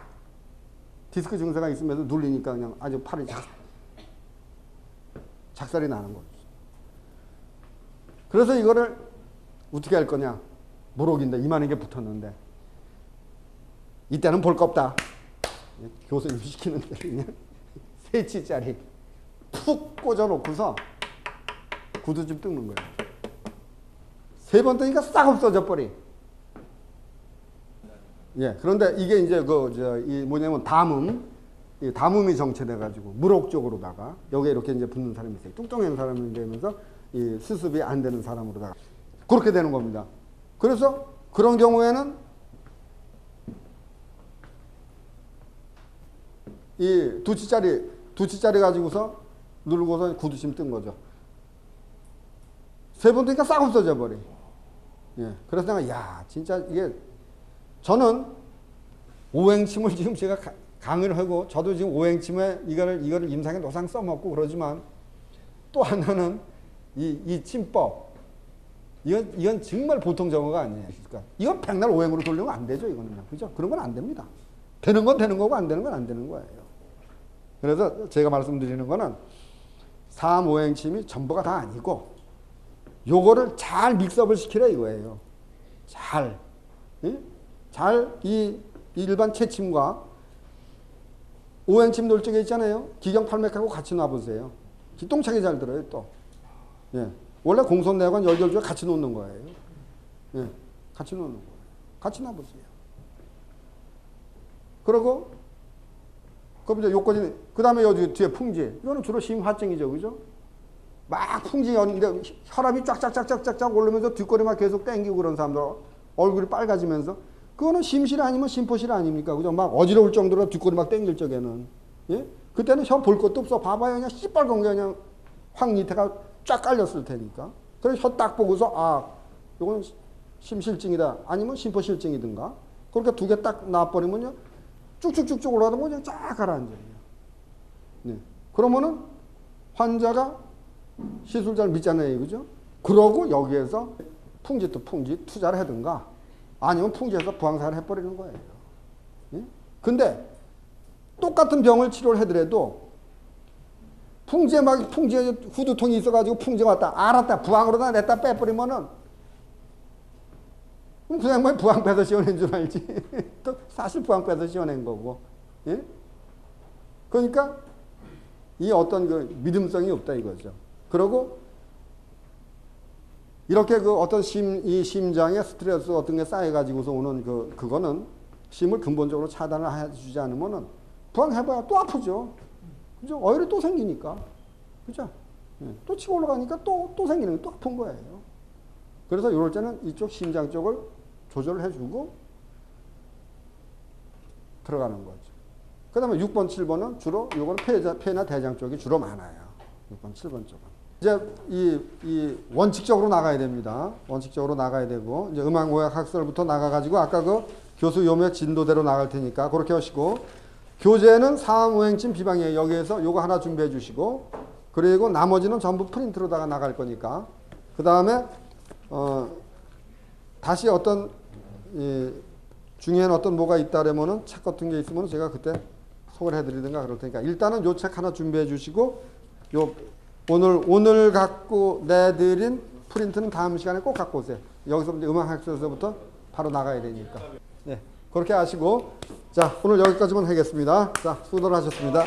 디스크 증세가 있으면서 눌리니까 그냥 아주 팔이 작살이 나는 거죠. 그래서 이거를 어떻게 할 거냐. 무록인데 이만하게 붙었는데 이때는 볼 거 없다. 교수님 시키는 대로 그냥 3치짜리 푹 꽂아놓고서 구두집 뜯는 거예요. 3번 뜨니까 싹 없어져 버리. 예, 그런데 이게 이제 이 뭐냐면 담음이 정체돼가지고 무록 쪽으로다가 여기에 이렇게 이제 붙는 사람이 있어요. 뚱뚱한 사람이 되면서 이 수습이 안 되는 사람으로다가 그렇게 되는 겁니다. 그래서 그런 경우에는 이 두 치짜리 가지고서 누르고서 구두심 뜬 거죠. 3번 뜨니까 싹 없어져 버려. 예, 그래서 내가 야 진짜 이게 저는 오행침을 지금 제가 강의를 하고 저도 지금 오행침에 이거를 임상에 노상 써먹고 그러지만 또 하나는 이 침법 이건 정말 보통 정어가 아니에요. 그러니까 이건 백날 오행으로 돌리면 안 되죠. 이거는 그죠? 그런 건 안 됩니다. 되는 건 되는 거고 안 되는 건 안 되는 거예요. 그래서 제가 말씀드리는 거는 삼오행침이 전부가 다 아니고 요거를 잘 믹스업을 시키라 이거예요. 잘 이 일반 채침과 오행침 놀 적에 있잖아요. 기경팔맥하고 같이 놔보세요. 기똥차게 잘 들어요 또. 예. 원래 공손내관 열결주에 같이 놓는 거예요. 예. 같이 놓는 거예요. 같이 놔보세요. 그리고 그럼 이제 요거지. 그 다음에 여기 뒤에 풍지. 이거는 주로 심화증이죠, 그죠? 막 풍지 연는데 혈압이 쫙쫙쫙쫙쫙 오르면서 뒷골이 막 계속 땡기고 그런 사람들 얼굴이 빨가지면서 그거는 심실 아니면 심포실 아닙니까, 그죠? 막 어지러울 정도로 뒷골이 막 땡길 적에는 예? 그때는 혀 볼 것도 없어. 봐봐요, 그냥 시뻘건 게 그냥 확 밑에가 쫙 깔렸을 테니까. 그래서 혀 딱 보고서 아, 이거는 심실증이다, 아니면 심포실증이든가 그렇게 두 개 딱 놔버리면요. 쭉쭉쭉쭉 올라가던 거 그냥 쫙 가라앉아요. 네. 그러면은 환자가 시술 잘 믿잖아요. 그죠? 그러고 여기에서 풍지 또 풍지 투자를 하든가 아니면 풍지에서 부항사를 해버리는 거예요. 네? 근데 똑같은 병을 치료를 하더라도 풍지에 후두통이 있어가지고 풍지가 왔다. 알았다. 부항으로다 냈다 빼버리면은 그 양반이 부항 빼서 씌워낸 줄 알지. 또 사실 부항 빼서 씌워낸 거고. 예? 그러니까 이 어떤 그 믿음성이 없다 이거죠. 그리고 이렇게 그 어떤 이 심장에 스트레스 어떤 게 쌓여가지고서 오는 그거는 심을 근본적으로 차단을 해주지 않으면은 부항해봐야 또 아프죠. 그죠? 어혈이 또 생기니까. 그죠? 예. 또 치고 올라가니까 또 생기는 게 또 아픈 거예요. 그래서 이럴 때는 이쪽 심장 쪽을 조절을 해주고 들어가는 거죠. 그 다음에 6번, 7번은 주로 요거는 폐나 대장 쪽이 주로 많아요. 6번, 7번 쪽은. 이제 이 원칙적으로 나가야 됩니다. 원칙적으로 나가야 되고 이제 음악의학 학설부터 나가가지고 아까 그 교수 요매 진도대로 나갈 테니까 그렇게 하시고 교재는 사암오행침 비방이에요. 여기에서 요거 하나 준비해 주시고 그리고 나머지는 전부 프린트로다가 나갈 거니까 그 다음에 다시 어떤 중요한 어떤 뭐가 있다라면은 책 같은 게 있으면 제가 그때 소개를 해드리든가 그럴 테니까 일단은 요 책 하나 준비해 주시고 요 오늘 갖고 내드린 프린트는 다음 시간에 꼭 갖고 오세요. 여기서 이제 음악학교에서부터 바로 나가야 되니까. 네, 그렇게 하시고 자 오늘 여기까지만 하겠습니다. 자 수고들 하셨습니다.